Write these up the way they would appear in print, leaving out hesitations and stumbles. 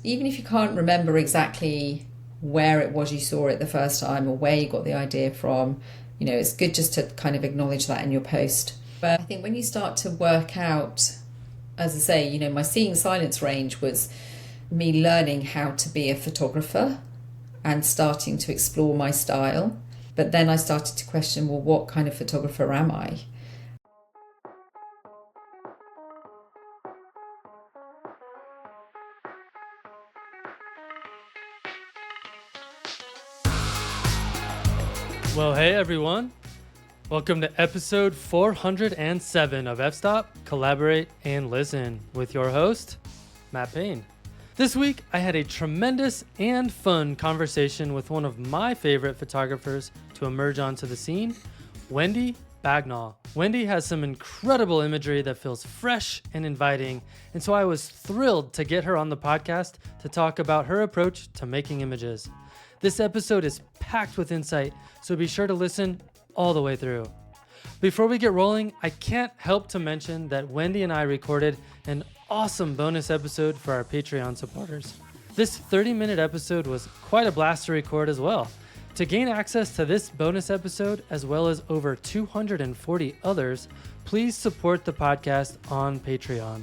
Even if you can't remember exactly where it was you saw it the first time or where you got the idea from, it's good just to kind of acknowledge that in your post. But I think when you start to work out, as I say, my seeing silence range was me learning how to be a photographer and starting to explore my style. But then I started to question, well, what kind of photographer am I? Well, hey everyone. Welcome to episode 407 of F-Stop, Collaborate, and Listen with your host, Matt Payne. This week, I had a tremendous and fun conversation with one of my favorite photographers to emerge onto the scene, Wendy Bagnall. Wendy has some incredible imagery that feels fresh and inviting, and so I was thrilled to get her on the podcast to talk about her approach to making images. This episode is packed with insight, so be sure to listen all the way through. Before we get rolling, I can't help to mention that Wendy and I recorded an awesome bonus episode for our Patreon supporters. This 30-minute episode was quite a blast to record as well. To gain access to this bonus episode, as well as over 240 others, please support the podcast on Patreon.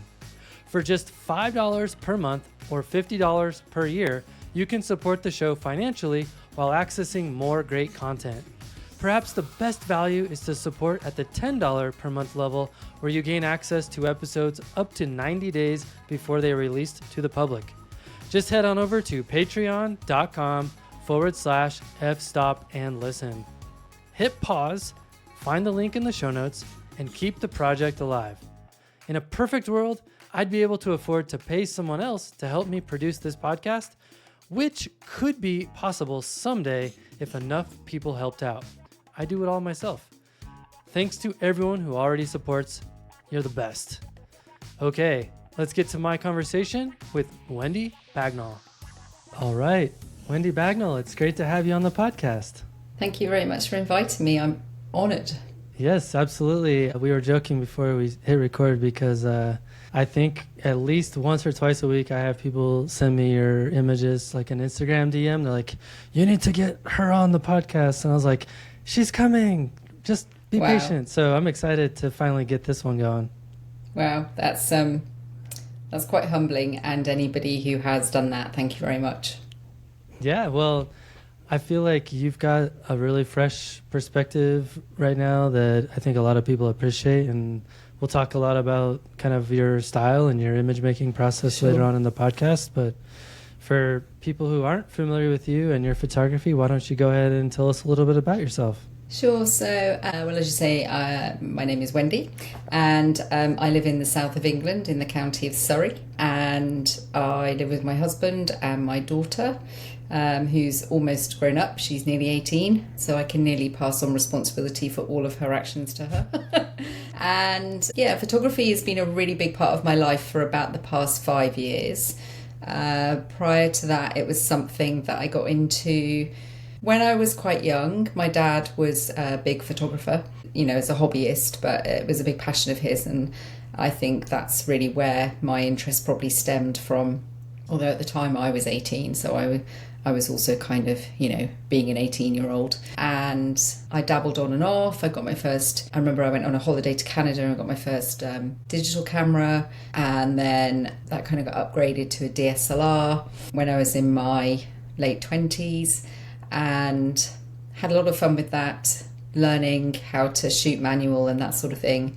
For just $5 per month or $50 per year, you can support the show financially while accessing more great content. Perhaps the best value is to support at the $10 per month level, where you gain access to episodes up to 90 days before they are released to the public. Just head on over to patreon.com/fstopandlisten. Hit pause, find the link in the show notes, and keep the project alive. In a perfect world, I'd be able to afford to pay someone else to help me produce this podcast, which could be possible someday if enough people helped out. I do it all myself. Thanks to everyone who already supports. You're the best. Okay, let's get to my conversation with Wendy Bagnall. All right, Wendy Bagnall, it's great to have you on the podcast. Thank you very much for inviting me. I'm honored. Yes, absolutely. We were joking before we hit record because I think at least once or twice a week I have people send me your images, like an Instagram DM. They're like, you need to get her on the podcast. And I was like, she's coming. Just be patient. So I'm excited to finally get this one going. Wow, that's quite humbling. And anybody who has done that, thank you very much. Yeah, well, I feel like you've got a really fresh perspective right now that I think a lot of people appreciate, and we'll talk a lot about kind of your style and your image making process later on in the podcast. But for people who aren't familiar with you and your photography, why don't you go ahead and tell us a little bit about yourself? Sure. So, well, as you say, my name is Wendy, and I live in the south of England in the county of Surrey, and I live with my husband and my daughter, who's almost grown up. She's nearly 18, so I can nearly pass on responsibility for all of her actions to her. And yeah, photography has been a really big part of my life for about the past 5 years. Prior to that, it was something that I got into when I was quite young. My dad was a big photographer, as a hobbyist, but it was a big passion of his, and I think that's really where my interest probably stemmed from. Although at the time I was 18, so I was also kind of, being an 18-year-old. And I dabbled on and off. I remember I went on a holiday to Canada and I got my first digital camera. And then that kind of got upgraded to a DSLR when I was in my late 20s. And had a lot of fun with that, learning how to shoot manual and that sort of thing.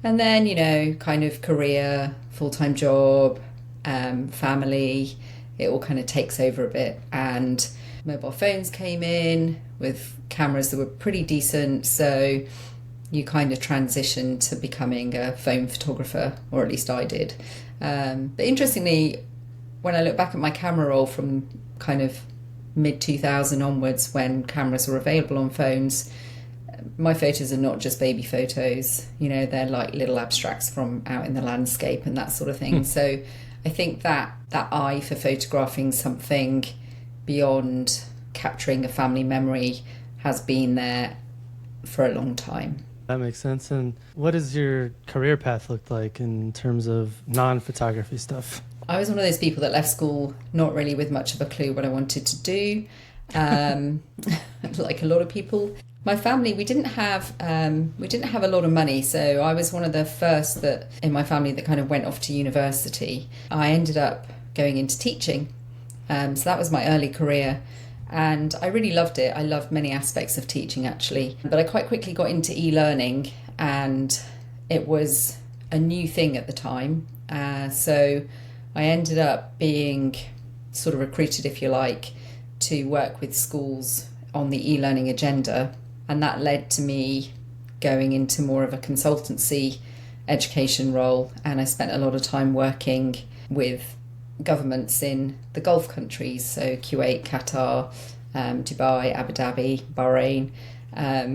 And then, kind of career, full-time job, family, it all kind of takes over a bit, and mobile phones came in with cameras that were pretty decent, so you kind of transitioned to becoming a phone photographer, or at least I did. But interestingly, when I look back at my camera roll from kind of mid-2000 onwards, when cameras were available on phones, my photos are not just baby photos, they're like little abstracts from out in the landscape and that sort of thing. So I think that eye for photographing something beyond capturing a family memory has been there for a long time. That makes sense. And what does your career path look like in terms of non-photography stuff? I was one of those people that left school not really with much of a clue what I wanted to do, like a lot of people. My family, we didn't have a lot of money, so I was one of the first that in my family that kind of went off to university. I ended up going into teaching, so that was my early career, and I really loved it. I loved many aspects of teaching actually, but I quite quickly got into e-learning, and it was a new thing at the time. So I ended up being sort of recruited, if you like, to work with schools on the e-learning agenda. And that led to me going into more of a consultancy education role. And I spent a lot of time working with governments in the Gulf countries, so Kuwait, Qatar, Dubai, Abu Dhabi, Bahrain,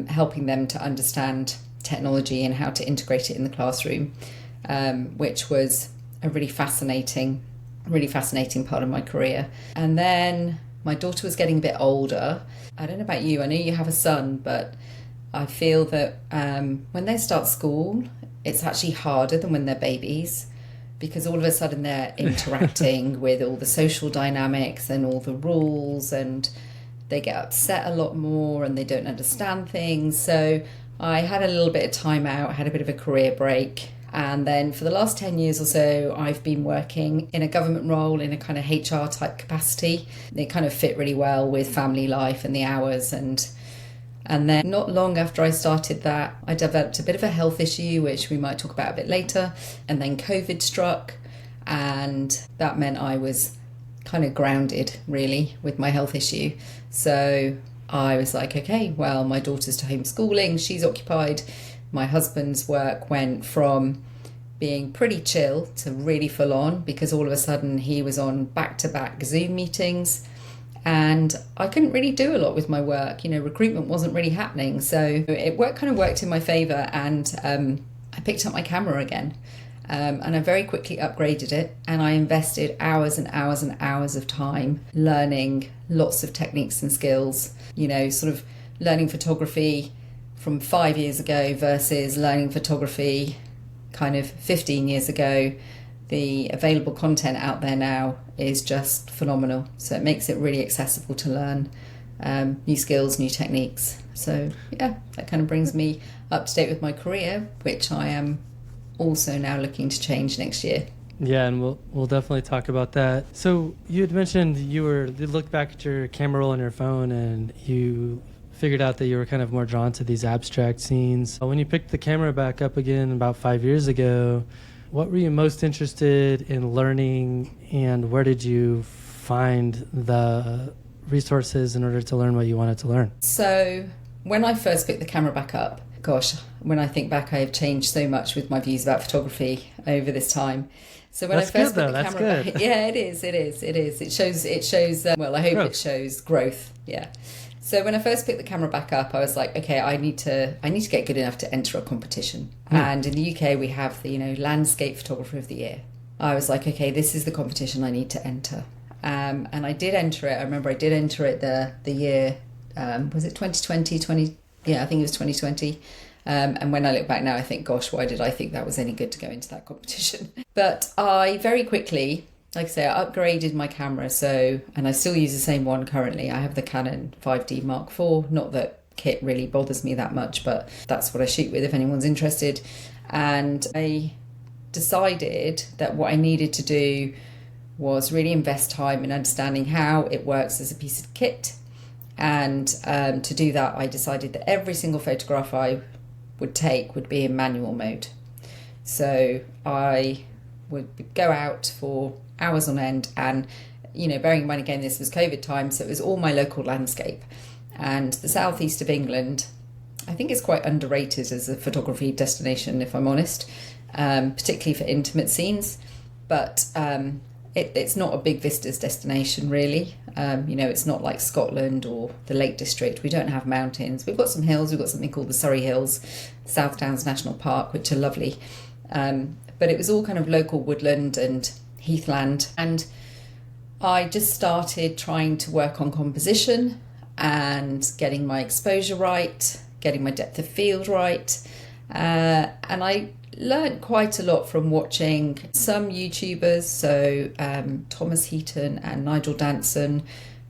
helping them to understand technology and how to integrate it in the classroom, which was a really fascinating part of my career. And then my daughter was getting a bit older. I don't know about you, I know you have a son, but I feel that when they start school, it's actually harder than when they're babies, because all of a sudden they're interacting with all the social dynamics and all the rules, and they get upset a lot more and they don't understand things. So I had a little bit of time out, had a bit of a career break. And then for the last 10 years or so, I've been working in a government role in a kind of HR type capacity. It kind of fit really well with family life and the hours. And then not long after I started that, I developed a bit of a health issue, which we might talk about a bit later. And then COVID struck, and that meant I was kind of grounded really with my health issue. So I was like, okay, well, my daughter's to homeschooling, she's occupied. My husband's work went from being pretty chill to really full on, because all of a sudden he was on back-to-back Zoom meetings, and I couldn't really do a lot with my work. Recruitment wasn't really happening. So it kind of worked in my favour, and I picked up my camera again. And I very quickly upgraded it, and I invested hours and hours and hours of time learning lots of techniques and skills, sort of learning photography from 5 years ago versus learning photography kind of 15 years ago. The available content out there now is just phenomenal. So it makes it really accessible to learn new skills, new techniques. So yeah, that kind of brings me up to date with my career, which I am also now looking to change next year. Yeah, and we'll definitely talk about that. So you had mentioned you looked back at your camera roll on your phone and you figured out that you were kind of more drawn to these abstract scenes. When you picked the camera back up again about 5 years ago, what were you most interested in learning, and where did you find the resources in order to learn what you wanted to learn? So when I first picked the camera back up, gosh, when I think back, I have changed so much with my views about photography over this time. So when That's I first good, put the though. camera That's back, good. yeah, it is. It shows. Well, I hope Growth. it shows growth. Yeah. So when I first picked the camera back up, I was like, okay, I need to get good enough to enter a competition. And in the UK, we have the Landscape Photographer of the Year. I was like, okay, this is the competition I need to enter. And I did enter it. I remember I did enter it the year, was it 2020? Yeah, I think it was 2020. And when I look back now, I think, gosh, why did I think that was any good to go into that competition? But I very quickly, like I say, I upgraded my camera. And I still use the same one currently. I have the Canon 5D Mark IV. Not that kit really bothers me that much, but that's what I shoot with if anyone's interested. And I decided that what I needed to do was really invest time in understanding how it works as a piece of kit. And to do that, I decided that every single photograph I would take would be in manual mode. So I would go out for hours on end, and bearing in mind again this was COVID time, so it was all my local landscape. And the southeast of England, I think, is quite underrated as a photography destination, if I'm honest, particularly for intimate scenes. But it's not a big visitors destination really. It's not like Scotland or the Lake District. We don't have mountains. We've got some hills. We've got something called the Surrey Hills, South Downs National Park, which are lovely. But it was all kind of local woodland and heathland. And I just started trying to work on composition and getting my exposure right, getting my depth of field right. And I learned quite a lot from watching some YouTubers. So Thomas Heaton and Nigel Danson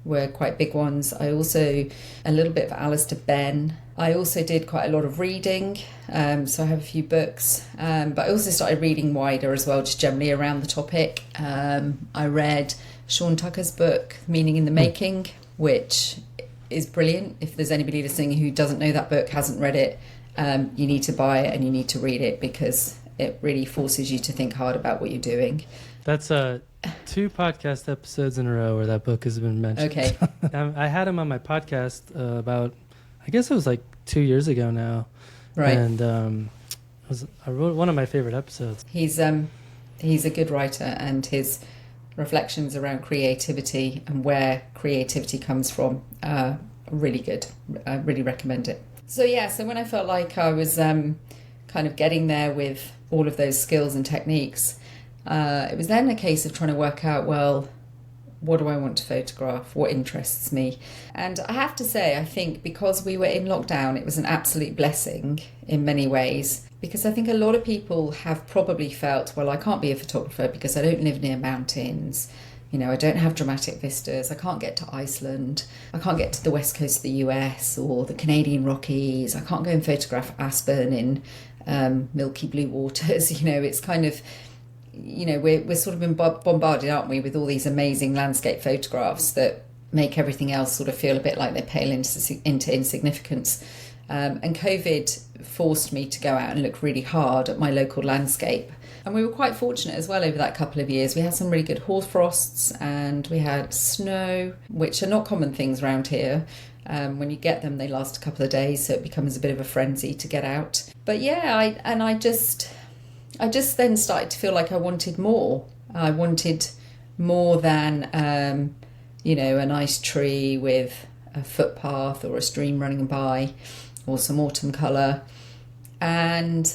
were quite big ones. I also, a little bit of Alistair Ben. I also did quite a lot of reading, so I have a few books, but I also started reading wider as well, just generally around the topic. I read Sean Tucker's book, Meaning in the Making, which is brilliant. If there's anybody listening who doesn't know that book, hasn't read it, you need to buy it and you need to read it, because it really forces you to think hard about what you're doing. That's 2 podcast episodes in a row where that book has been mentioned. Okay. I had him on my podcast about, I guess it was like 2 years ago now. Right. And I wrote one of my favorite episodes. He's a good writer, and his reflections around creativity and where creativity comes from are really good. I really recommend it. So when I felt like I was kind of getting there with all of those skills and techniques, it was then a case of trying to work out, well, what do I want to photograph? What interests me? And I have to say, I think because we were in lockdown, it was an absolute blessing in many ways, because I think a lot of people have probably felt, well, I can't be a photographer because I don't live near mountains. You know, I don't have dramatic vistas. I can't get to Iceland. I can't get to the west coast of the US or the Canadian Rockies. I can't go and photograph Aspen in milky blue waters. You know, it's kind of, you know, we're sort of been bombarded, aren't we, with all these amazing landscape photographs that make everything else sort of feel a bit like they pale into insignificance. And COVID forced me to go out and look really hard at my local landscape. And we were quite fortunate as well over that couple of years. We had some really good hoarfrosts and we had snow, which are not common things around here. When you get them, they last a couple of days, so it becomes a bit of a frenzy to get out. But I just then started to feel like I wanted more. I wanted more than, a nice tree with a footpath or a stream running by or some autumn colour. And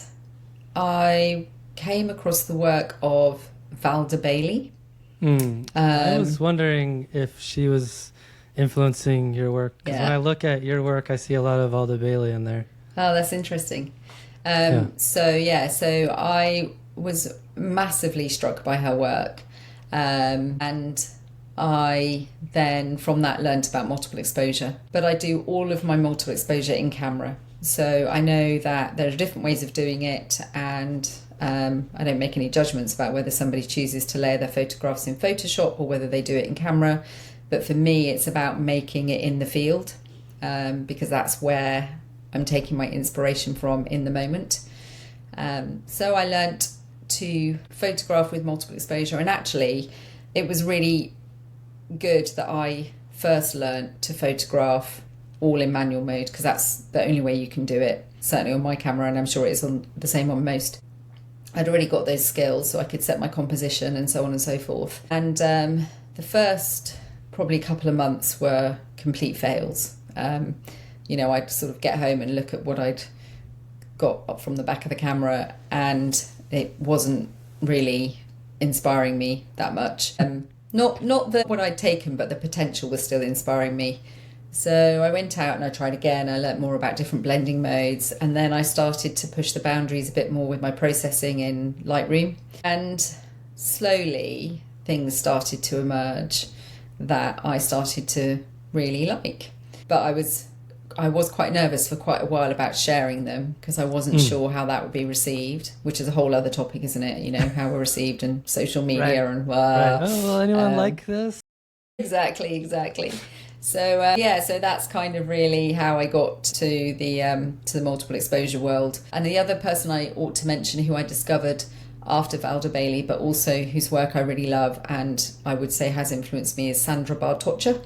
I came across the work of Valda Bailey. I was wondering if she was influencing your work. Because when I look at your work, I see a lot of Valda Bailey in there. Oh, that's interesting. So I was massively struck by her work. And I then from that learned about multiple exposure. But I do all of my multiple exposure in camera. So I know that there are different ways of doing it, and I don't make any judgments about whether somebody chooses to layer their photographs in Photoshop or whether they do it in camera. But for me, it's about making it in the field, because that's where I'm taking my inspiration from in the moment. So I learnt to photograph with multiple exposure, and actually it was really good that I first learnt to photograph all in manual mode, because that's the only way you can do it, certainly on my camera, and I'm sure it's on the same on most. I'd already got those skills, so I could set my composition and so on and so forth. And the first probably couple of months were complete fails. I'd sort of get home and look at what I'd got up from the back of the camera, and it wasn't really inspiring me that much. Not what I'd taken, but the potential was still inspiring me. So I went out and I tried again. I learnt more about different blending modes, and then I started to push the boundaries a bit more with my processing in Lightroom. And slowly things started to emerge that I started to really like. But I was quite nervous for quite a while about sharing them, because I wasn't sure how that would be received, which is a whole other topic, isn't it? You know, how we're received in social media. Right. And right. Oh, will anyone like this? Exactly. So so that's kind of really how I got to the multiple exposure world. And the other person I ought to mention who I discovered after Valda Bailey, but also whose work I really love and I would say has influenced me, is Sandra Bartoccia.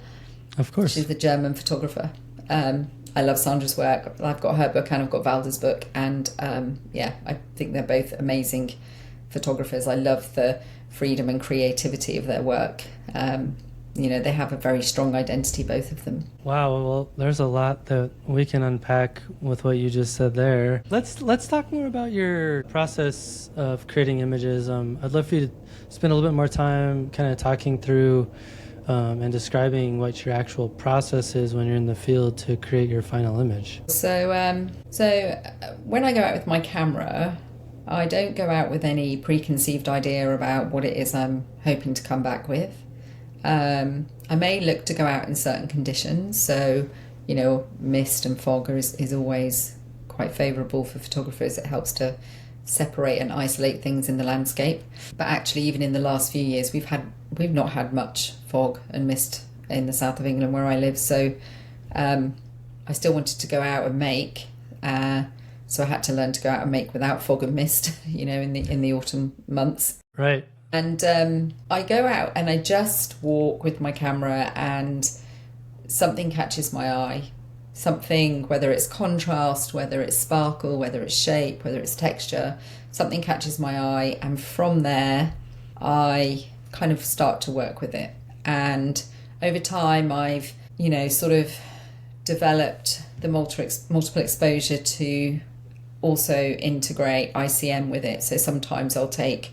Of course. She's the German photographer. I love Sandra's work. I've got her book and I've got Valda's book, and I think they're both amazing photographers. I love the freedom and creativity of their work. They have a very strong identity, both of them. Wow, well, there's a lot that we can unpack with what you just said there. Let's talk more about your process of creating images. I'd love for you to spend a little bit more time kind of talking through and describing what your actual process is when you're in the field to create your final image. So when I go out with my camera, I don't go out with any preconceived idea about what it is I'm hoping to come back with. I may look to go out in certain conditions, so mist and fog is always quite favourable for photographers. It helps to separate and isolate things in the landscape. But actually, even in the last few years, we've not had much fog and mist in the south of England where I live. So I still wanted to go out and make. So I had to learn to go out and make without fog and mist, in the autumn months. Right. And I go out and I just walk with my camera and something catches my eye. Something, whether it's contrast, whether it's sparkle, whether it's shape, whether it's texture, something catches my eye, and from there I kind of start to work with it. And over time I've sort of developed the multiple exposure to also integrate ICM with it. So sometimes I'll take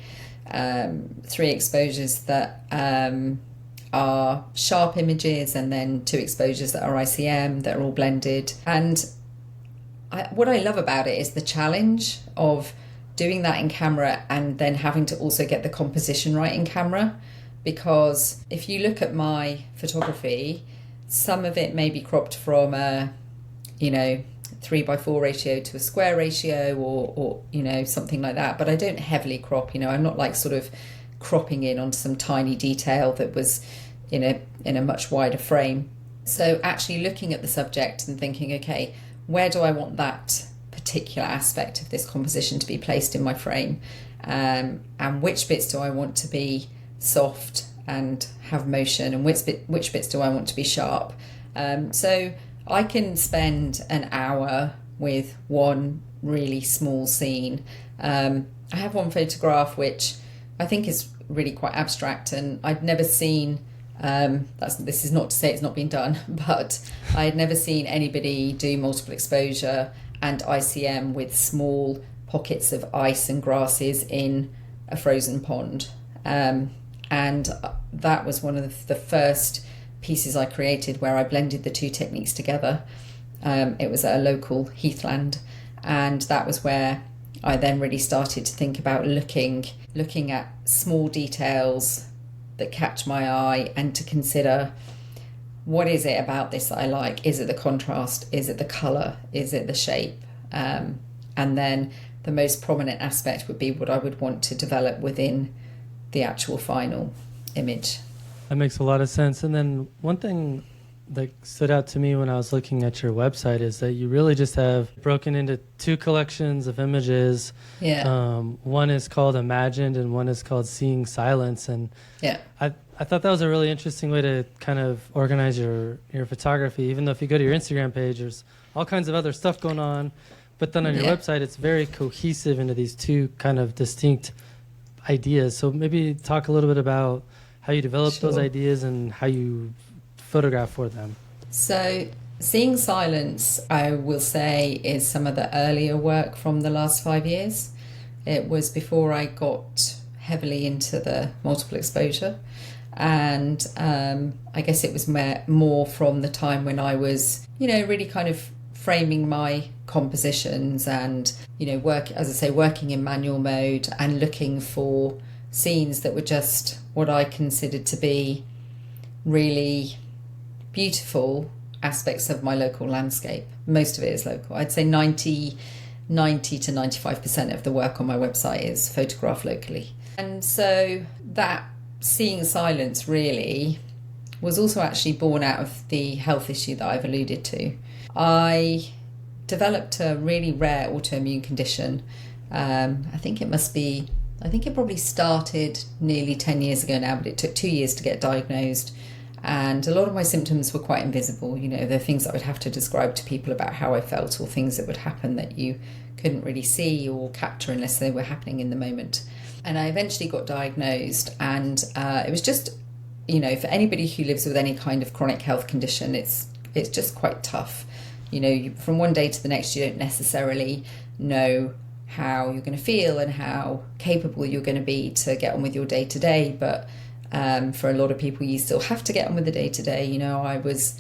3 exposures that are sharp images and then 2 exposures that are ICM that are all blended. And what I love about it is the challenge of doing that in camera and then having to also get the composition right in camera, because if you look at my photography, some of it may be cropped from a 3:4 ratio to a square ratio or something like that, but I don't heavily crop. I'm not like sort of cropping in onto some tiny detail that was in a much wider frame. So actually looking at the subject and thinking, okay, where do I want that particular aspect of this composition to be placed in my frame, and which bits do I want to be soft and have motion, and which bits do I want to be sharp. So I can spend an hour with one really small scene. I have one photograph which I think is really quite abstract, and I'd never seen, this is not to say it's not been done, but I had never seen anybody do multiple exposure and ICM with small pockets of ice and grasses in a frozen pond. And that was one of the first pieces I created where I blended the 2 techniques together. It was at a local heathland, and that was where I then really started to think about looking at small details that catch my eye, and to consider, what is it about this that I like? Is it the contrast? Is it the colour? Is it the shape? And then the most prominent aspect would be what I would want to develop within the actual final image. That makes a lot of sense. And then one thing that stood out to me when I was looking at your website is that you really just have broken into 2 collections of images. Yeah. One is called Imagined and one is called Seeing Silence. And yeah, I thought that was a really interesting way to kind of organize your photography, even though if you go to your Instagram page, there's all kinds of other stuff going on. But then on your website, it's very cohesive into these 2 kind of distinct ideas. So maybe talk a little bit about how you developed those ideas and how you photograph for them. So Seeing Silence, I will say, is some of the earlier work from the last 5 years. It was before I got heavily into the multiple exposure, and I guess it was more from the time when I was really kind of framing my compositions and working in manual mode and looking for scenes that were just what I considered to be really beautiful aspects of my local landscape. Most of it is local. I'd say 90 to 95% of the work on my website is photographed locally. And so that Seeing Silence really was also actually born out of the health issue that I've alluded to. I developed a really rare autoimmune condition. I think it probably started nearly 10 years ago now, but it took 2 years to get diagnosed. And a lot of my symptoms were quite invisible. There are things that I would have to describe to people about how I felt, or things that would happen that you couldn't really see or capture unless they were happening in the moment. And I eventually got diagnosed, and it was just, for anybody who lives with any kind of chronic health condition, it's just quite tough. From one day to the next, you don't necessarily know how you're going to feel and how capable you're going to be to get on with your day to day. But For a lot of people, you still have to get on with the day-to-day. You know, I was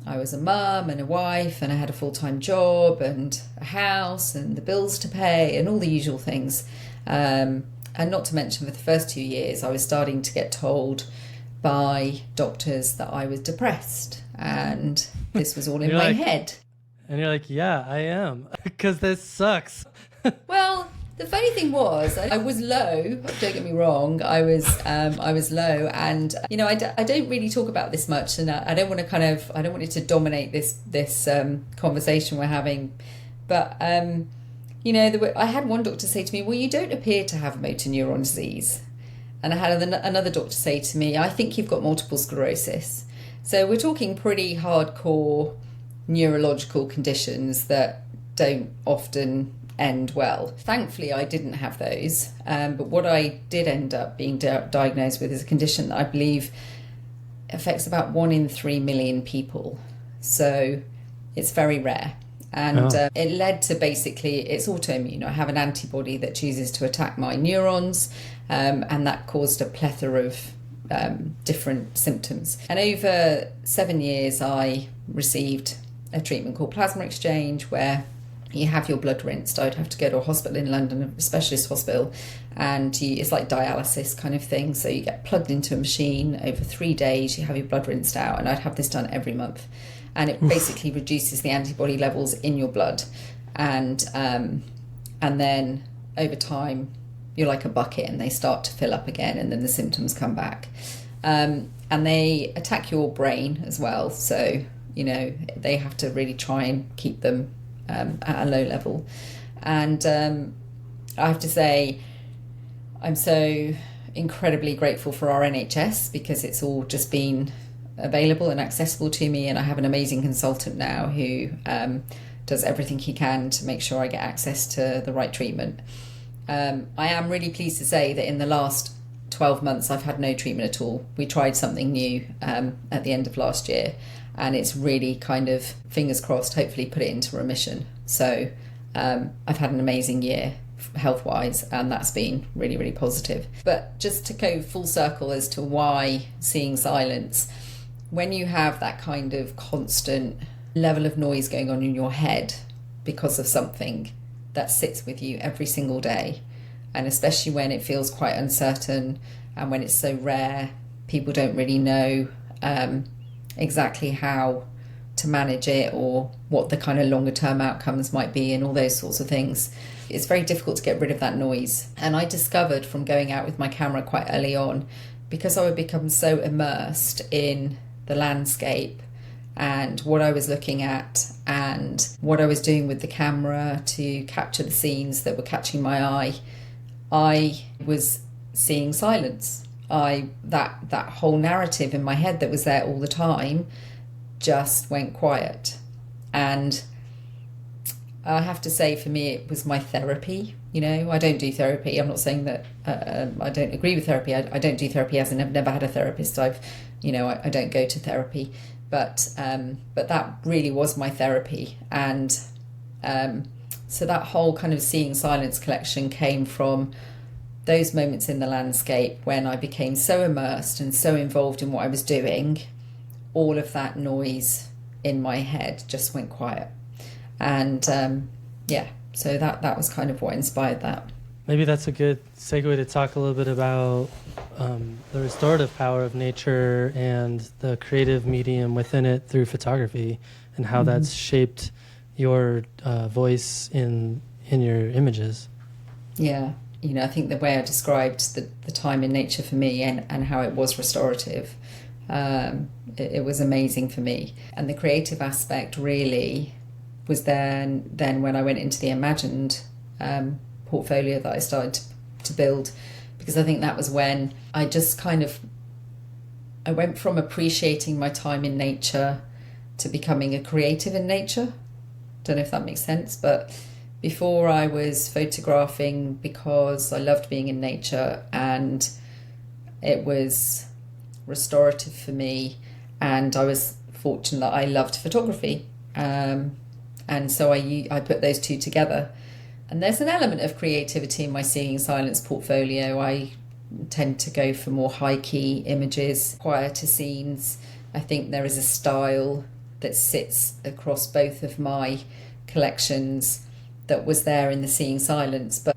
a mum and a wife, and I had a full-time job and a house and the bills to pay and all the usual things. And not to mention, for the first 2 years, I was starting to get told by doctors that I was depressed, and this was all in my head. And you're like, yeah, I am, because this sucks. Well, the funny thing was, I was low. Don't get me wrong. I was low, and you know, I don't really talk about this much, and I don't want it to dominate this conversation we're having. But you know, I had one doctor say to me, "Well, you don't appear to have motor neuron disease," and I had another doctor say to me, "I think you've got multiple sclerosis." So we're talking pretty hardcore neurological conditions that don't often end well. Thankfully, I didn't have those, but what I did end up being diagnosed with is a condition that I believe affects about 1 in 3 million people. So it's very rare. And it led to basically, it's autoimmune. I have an antibody that chooses to attack my neurons, and that caused a plethora of different symptoms. And over 7 years, I received a treatment called plasma exchange, where you have your blood rinsed. I'd have to go to a hospital in London, a specialist hospital, and it's like dialysis kind of thing. So you get plugged into a machine over 3 days, you have your blood rinsed out, and I'd have this done every month. And it basically reduces the antibody levels in your blood. And then over time, you're like a bucket and they start to fill up again, and then the symptoms come back. And they attack your brain as well. So, you know, they have to really try and keep them at a low level. And I have to say, I'm so incredibly grateful for our NHS, because it's all just been available and accessible to me, and I have an amazing consultant now who does everything he can to make sure I get access to the right treatment. I am really pleased to say that in the last 12 months I've had no treatment at all. We tried something new at the end of last year, and it's really kind of, fingers crossed, hopefully put it into remission. So I've had an amazing year health-wise, and that's been really, really positive. But just to go full circle as to why seeing silence, when you have that kind of constant level of noise going on in your head because of something that sits with you every single day, and especially when it feels quite uncertain and when it's so rare, people don't really know exactly how to manage it or what the kind of longer term outcomes might be and all those sorts of things. It's very difficult to get rid of that noise. And I discovered from going out with my camera quite early on, because I would become so immersed in the landscape and what I was looking at and what I was doing with the camera to capture the scenes that were catching my eye, I was seeing silence. That whole narrative in my head that was there all the time just went quiet. And I have to say, for me, it was my therapy. You know, I don't do therapy. I'm not saying that I don't agree with therapy. I don't do therapy, as in I've never had a therapist. I don't go to therapy. But that really was my therapy. And so that whole kind of seeing silence collection came from those moments in the landscape when I became so immersed and so involved in what I was doing, all of that noise in my head just went quiet. And so that was kind of what inspired that. Maybe that's a good segue to talk a little bit about the restorative power of nature and the creative medium within it through photography, and how that's shaped your voice in your images. Yeah. You know, I think the way I described the time in nature for me and how it was restorative, it was amazing for me. And the creative aspect really was then when I went into the imagined portfolio that I started to build, because I think that was when I just I went from appreciating my time in nature to becoming a creative in nature. Don't know if that makes sense, but before I was photographing because I loved being in nature and it was restorative for me, and I was fortunate that I loved photography, and so I put those two together. And there's an element of creativity in my Seeing Silence portfolio. I tend to go for more high key images, quieter scenes. I think there is a style that sits across both of my collections that was there in the Seeing Silence. But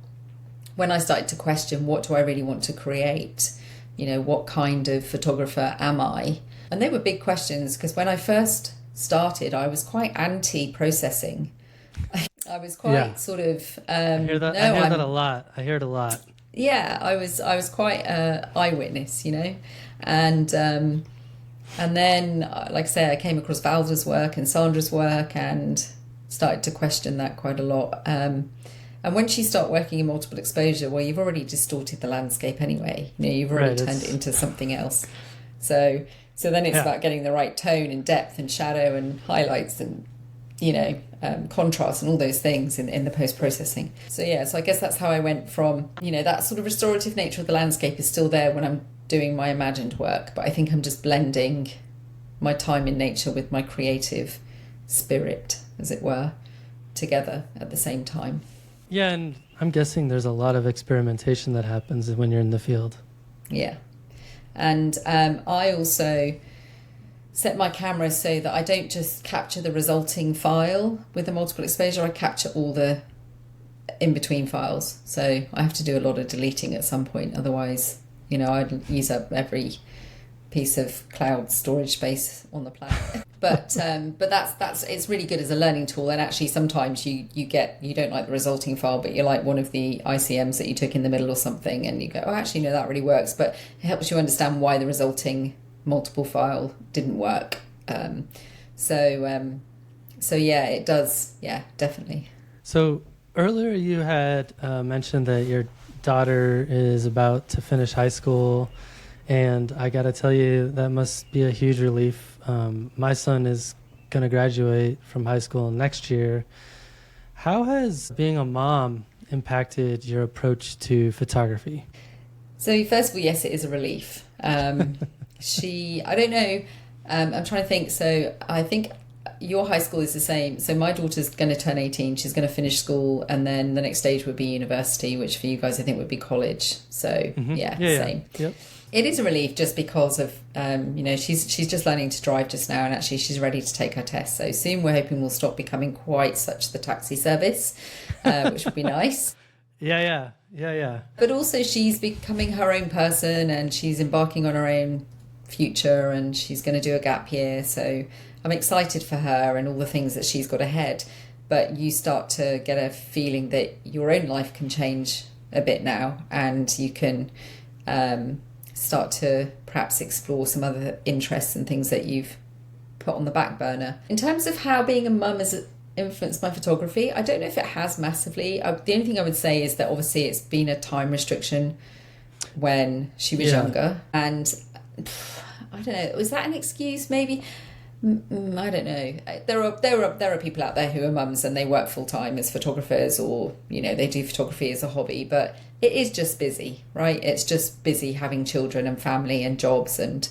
when I started to question, what do I really want to create? You know, what kind of photographer am I? And they were big questions, because when I first started, I was quite anti-processing. I was quite sort of... I hear that. I hear that a lot. I hear it a lot. Yeah, I was quite eyewitness, you know, and then, like I say, I came across Valda's work and Sandra's work and started to question that quite a lot. And once you start working in multiple exposure, well, you've already distorted the landscape anyway. You know, you've already turned it into something else. So then it's about getting the right tone and depth and shadow and highlights and, you know, contrast and all those things in the post-processing. So I guess that's how I went from, you know, that sort of restorative nature of the landscape is still there when I'm doing my imagined work, but I think I'm just blending my time in nature with my creative spirit, as it were, together at the same time. Yeah, and I'm guessing there's a lot of experimentation that happens when you're in the field. Yeah. And I also set my camera so that I don't just capture the resulting file with a multiple exposure, I capture all the in-between files. So I have to do a lot of deleting at some point, otherwise, you know, I'd use up every piece of cloud storage space on the planet. But that's it's really good as a learning tool. And actually sometimes you don't like the resulting file, but you like one of the ICMs that you took in the middle or something, and you go, oh, actually no, that really works. But it helps you understand why the resulting multiple file didn't work. So yeah, it does. Yeah, definitely. So earlier you had mentioned that your daughter is about to finish high school, and I got to tell you, that must be a huge relief. My son is going to graduate from high school next year. How has being a mom impacted your approach to photography? So first of all, yes, it is a relief. I don't know, I'm trying to think. So I think your high school is the same. So my daughter's going to turn 18. She's going to finish school, and then the next stage would be university, which for you guys I think would be college. So same. Yep. It is a relief just because of, you know, she's just learning to drive just now, and actually she's ready to take her test. So soon we're hoping we'll stop becoming quite such the taxi service, which would be nice. Yeah. But also she's becoming her own person, and she's embarking on her own future, and she's going to do a gap year. So I'm excited for her and all the things that she's got ahead. But you start to get a feeling that your own life can change a bit now, and you can start to perhaps explore some other interests and things that you've put on the back burner. In terms of how being a mum has influenced my photography, I don't know if it has massively. The only thing I would say is that obviously it's been a time restriction when she was younger, and I don't know, was that an excuse maybe? I don't know. There are people out there who are mums and they work full time as photographers, or you know, they do photography as a hobby, but it is just busy, right? It's just busy having children and family and jobs and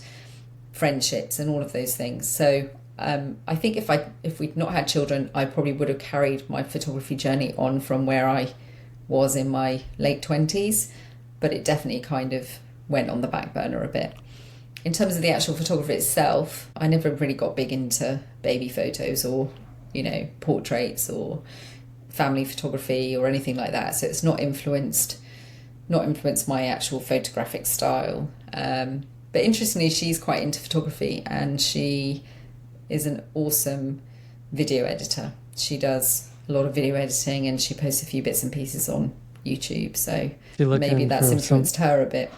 friendships and all of those things. So I think if we'd not had children, I probably would have carried my photography journey on from where I was in my late 20s, but it definitely kind of went on the back burner a bit. In terms of the actual photography itself, I never really got big into baby photos or, you know, portraits or family photography or anything like that. So it's not influenced my actual photographic style. But interestingly, she's quite into photography, and she is an awesome video editor. She does a lot of video editing, and she posts a few bits and pieces on YouTube. So maybe that's influenced her a bit.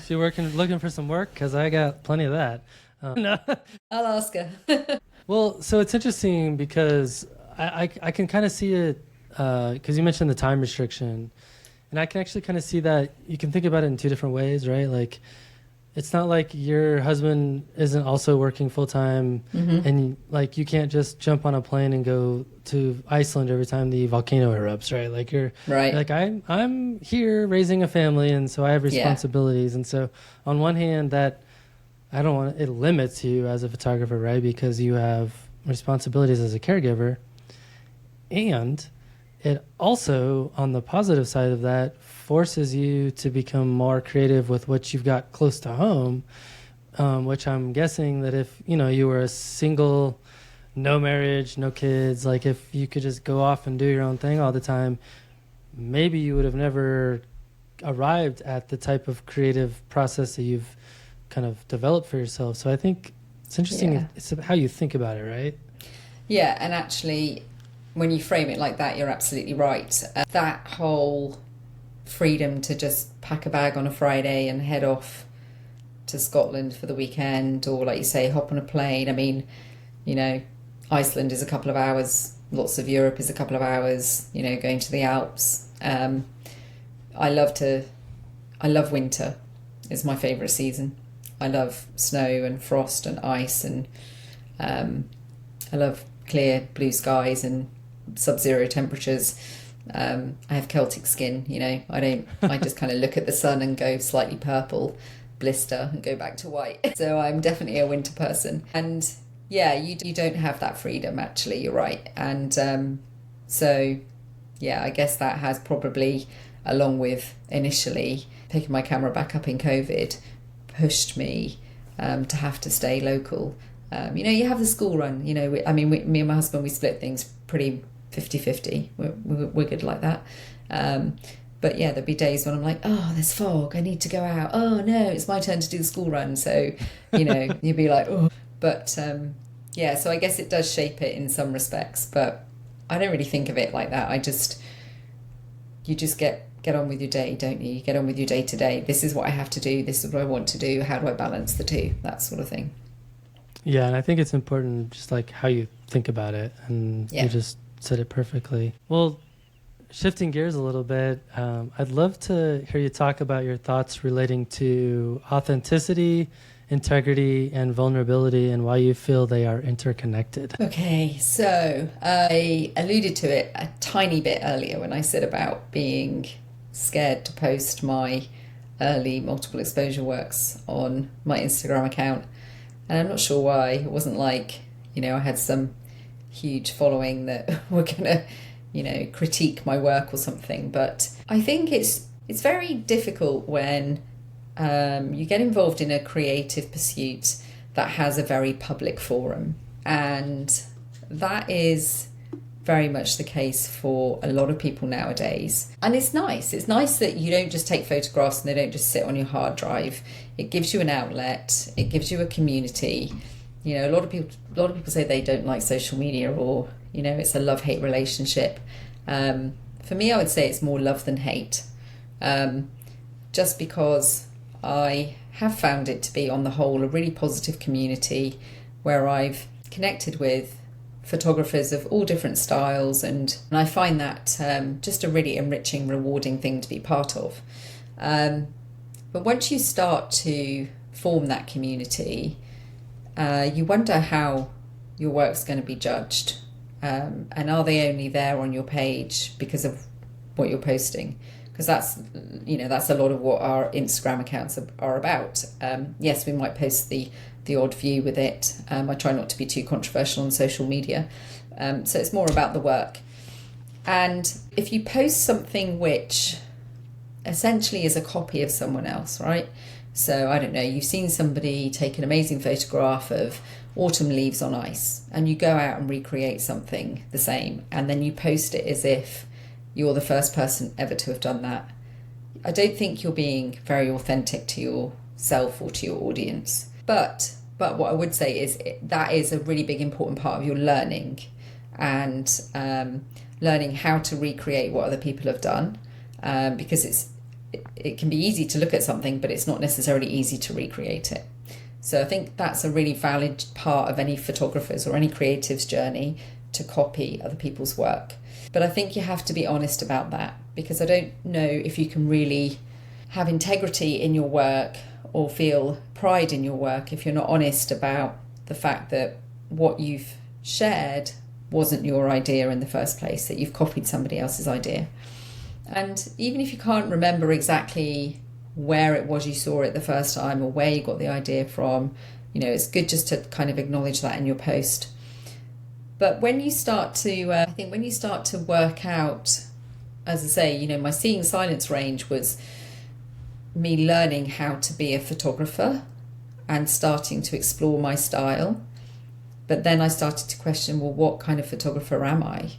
She looking for some work? Because I got plenty of that. No. I'll ask her. Well, so it's interesting because I can kind of see it, because you mentioned the time restriction, and I can actually kind of see that you can think about it in two different ways, right? Like, it's not like your husband isn't also working full time, and like you can't just jump on a plane and go to Iceland every time the volcano erupts, right? Like you're like, I'm here raising a family, and so I have responsibilities. And so on one hand, that it limits you as a photographer, right? Because you have responsibilities as a caregiver, and it also, on the positive side of that, forces you to become more creative with what you've got close to home, which I'm guessing that if, you were a single, no marriage, no kids, like if you could just go off and do your own thing all the time, maybe you would have never arrived at the type of creative process that you've kind of developed for yourself. So I think it's interesting. Yeah. It's how you think about it, right? Yeah, and actually, when you frame it like that, you're absolutely right. That whole freedom to just pack a bag on a Friday and head off to Scotland for the weekend, or like you say, hop on a plane. I mean, Iceland is a couple of hours, lots of Europe is a couple of hours, going to the Alps. I love winter. It's my favourite season. I love snow and frost and ice, and I love clear blue skies and sub-zero temperatures. I have Celtic skin, I just kind of look at the sun and go slightly purple, blister and go back to white. So I'm definitely a winter person. And yeah, you don't have that freedom, actually, you're right. And so yeah, I guess that has probably, along with initially picking my camera back up in COVID, pushed me to have to stay local. You have the school run, me and my husband, we split things pretty 50-50. We're good like that. But yeah, there'd be days when I'm like, oh, there's fog, I need to go out. Oh no, it's my turn to do the school run. So, you'd be like, oh. But yeah, so I guess it does shape it in some respects, but I don't really think of it like that. You just get on with your day, don't you? You get on with your day to day. This is what I have to do. This is what I want to do. How do I balance the two? That sort of thing. Yeah, and I think it's important just like how you think about it, and you just said it perfectly. Well, shifting gears a little bit, I'd love to hear you talk about your thoughts relating to authenticity, integrity, and vulnerability, and why you feel they are interconnected. Okay, so I alluded to it a tiny bit earlier when I said about being scared to post my early multiple exposure works on my Instagram account. And I'm not sure why. It wasn't like, I had some huge following that were going to, critique my work or something. But I think it's very difficult when you get involved in a creative pursuit that has a very public forum. And that is very much the case for a lot of people nowadays. And it's nice. It's nice that you don't just take photographs and they don't just sit on your hard drive. It gives you an outlet. It gives you a community. A lot of people say they don't like social media, or it's a love-hate relationship. For me, I would say it's more love than hate, just because I have found it to be, on the whole, a really positive community where I've connected with photographers of all different styles, and I find that just a really enriching, rewarding thing to be part of. But once you start to form that community, you wonder how your work's going to be judged, and are they only there on your page because of what you're posting? Because that's a lot of what our Instagram accounts are about. Yes, we might post the odd view with it. I try not to be too controversial on social media. So it's more about the work. And if you post something which essentially is a copy of someone else, right? So I don't know, you've seen somebody take an amazing photograph of autumn leaves on ice, and you go out and recreate something the same, and then you post it as if you're the first person ever to have done that. I don't think you're being very authentic to yourself or to your audience. But what I would say is that is a really big important part of your learning, and learning how to recreate what other people have done, because it can be easy to look at something, but it's not necessarily easy to recreate it. So I think that's a really valid part of any photographer's or any creative's journey, to copy other people's work. But I think you have to be honest about that, because I don't know if you can really have integrity in your work or feel pride in your work if you're not honest about the fact that what you've shared wasn't your idea in the first place, that you've copied somebody else's idea. And even if you can't remember exactly where it was you saw it the first time or where you got the idea from, it's good just to kind of acknowledge that in your post. But when you start to, I think when you start to work out, as I say, my seeing silence range was me learning how to be a photographer and starting to explore my style. But then I started to question, well, what kind of photographer am I?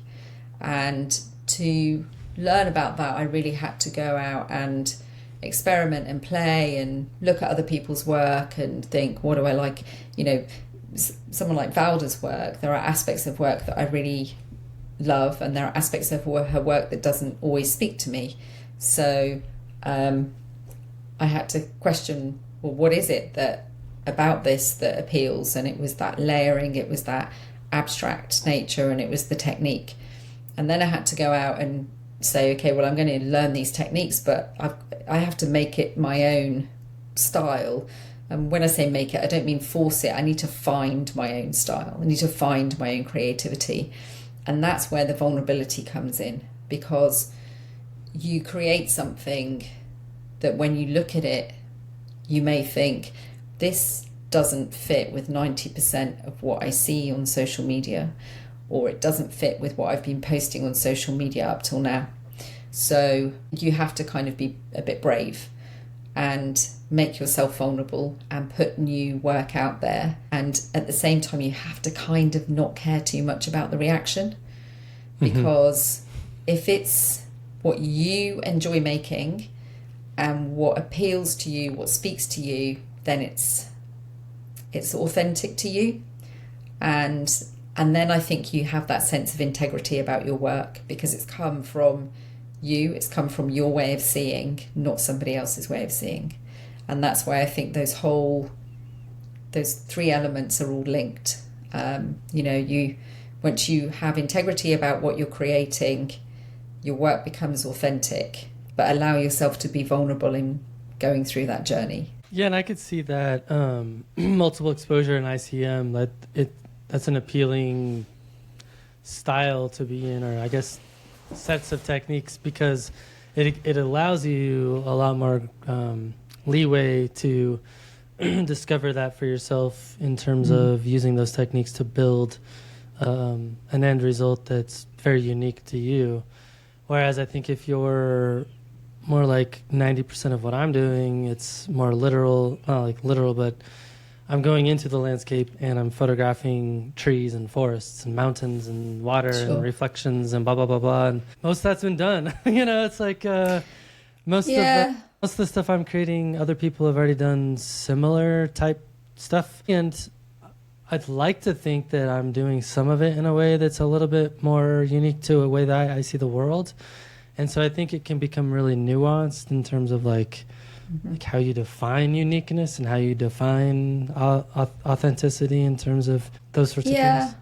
And to learn about that, I really had to go out and experiment and play and look at other people's work and think, what do I like? Someone like Valda's work, there are aspects of work that I really love, and there are aspects of her work that doesn't always speak to me. So I had to question, well, what is it about this that appeals? And it was that layering, it was that abstract nature, and it was the technique. And then I had to go out and say, okay, well, I'm going to learn these techniques, but I have to make it my own style. And when I say make it, I don't mean force it. I need to find my own style. I need to find my own creativity. And that's where the vulnerability comes in, because you create something that when you look at it, you may think, this doesn't fit with 90% of what I see on social media, or it doesn't fit with what I've been posting on social media up till now. So you have to kind of be a bit brave and make yourself vulnerable and put new work out there. And at the same time, you have to kind of not care too much about the reaction, because if it's what you enjoy making and what appeals to you, what speaks to you, then it's authentic to you. And then I think you have that sense of integrity about your work, because it's come from you, it's come from your way of seeing, not somebody else's way of seeing. And that's why I think those three elements are all linked. Once you have integrity about what you're creating, your work becomes authentic, but allow yourself to be vulnerable in going through that journey. Yeah, and I could see that multiple exposure in ICM, that's an appealing style to be in, or I guess sets of techniques, because it allows you a lot more leeway to discover that for yourself in terms of using those techniques to build an end result that's very unique to you. Whereas I think if you're more like 90% of what I'm doing, it's more literal, not like literal, but I'm going into the landscape and I'm photographing trees and forests and mountains and water and reflections and blah, blah, blah, blah. And most of that's been done. It's like most of the stuff I'm creating, other people have already done similar type stuff. And I'd like to think that I'm doing some of it in a way that's a little bit more unique to a way that I see the world. And so I think it can become really nuanced in terms of like how you define uniqueness and how you define authenticity in terms of those sorts of things. Yeah,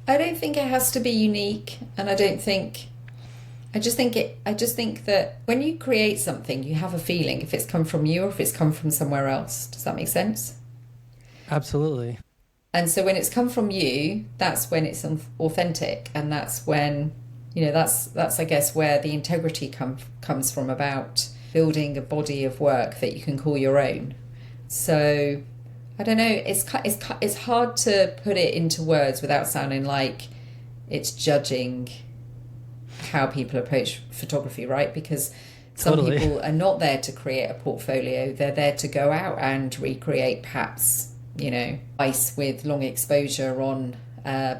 I don't think it has to be unique, and I just think that when you create something, you have a feeling if it's come from you or if it's come from somewhere else. Does that make sense? Absolutely. And so when it's come from you, that's when it's authentic, and that's when, that's I guess where the integrity comes from, about building a body of work that you can call your own. So I don't know, it's hard to put it into words without sounding like it's judging how people approach photography, right? Because some people are not there to create a portfolio, they're there to go out and recreate perhaps ice with long exposure on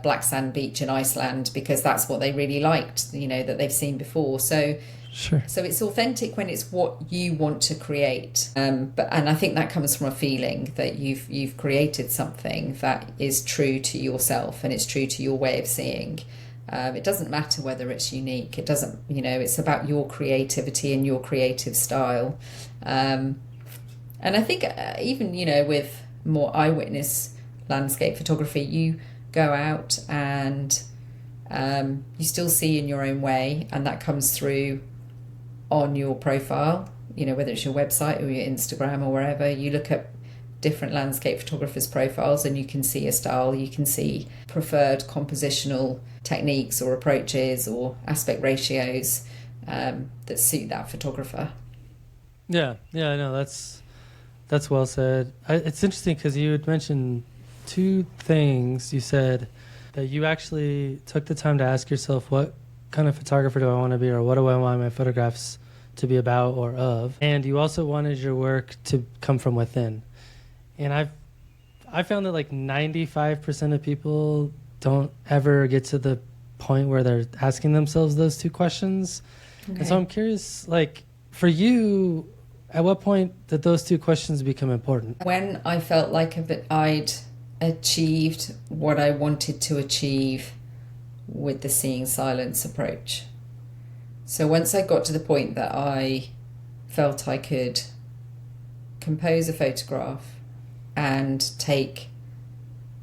black sand beach in Iceland, because that's what they really liked, that they've seen before. So sure. So it's authentic when it's what you want to create, and I think that comes from a feeling that you've created something that is true to yourself and it's true to your way of seeing. It doesn't matter whether it's unique. It doesn't, it's about your creativity and your creative style. And I think even with more eyewitness landscape photography, you go out and you still see in your own way, and that comes through on your profile, whether it's your website or your Instagram or wherever. You look at different landscape photographers' profiles and you can see a style, you can see preferred compositional techniques or approaches or aspect ratios that suit that photographer. Yeah, no, that's well said. It's interesting because you had mentioned two things. You said that you actually took the time to ask yourself, what kind of photographer do I want to be, or what do I want my photographs to be about or of? And you also wanted your work to come from within. And I found that like 95% of people don't ever get to the point where they're asking themselves those two questions. Okay. And so I'm curious, like, for you, at what point did those two questions become important? When I felt like I'd achieved what I wanted to achieve with the seeing silence approach. So once I got to the point that I felt I could compose a photograph and take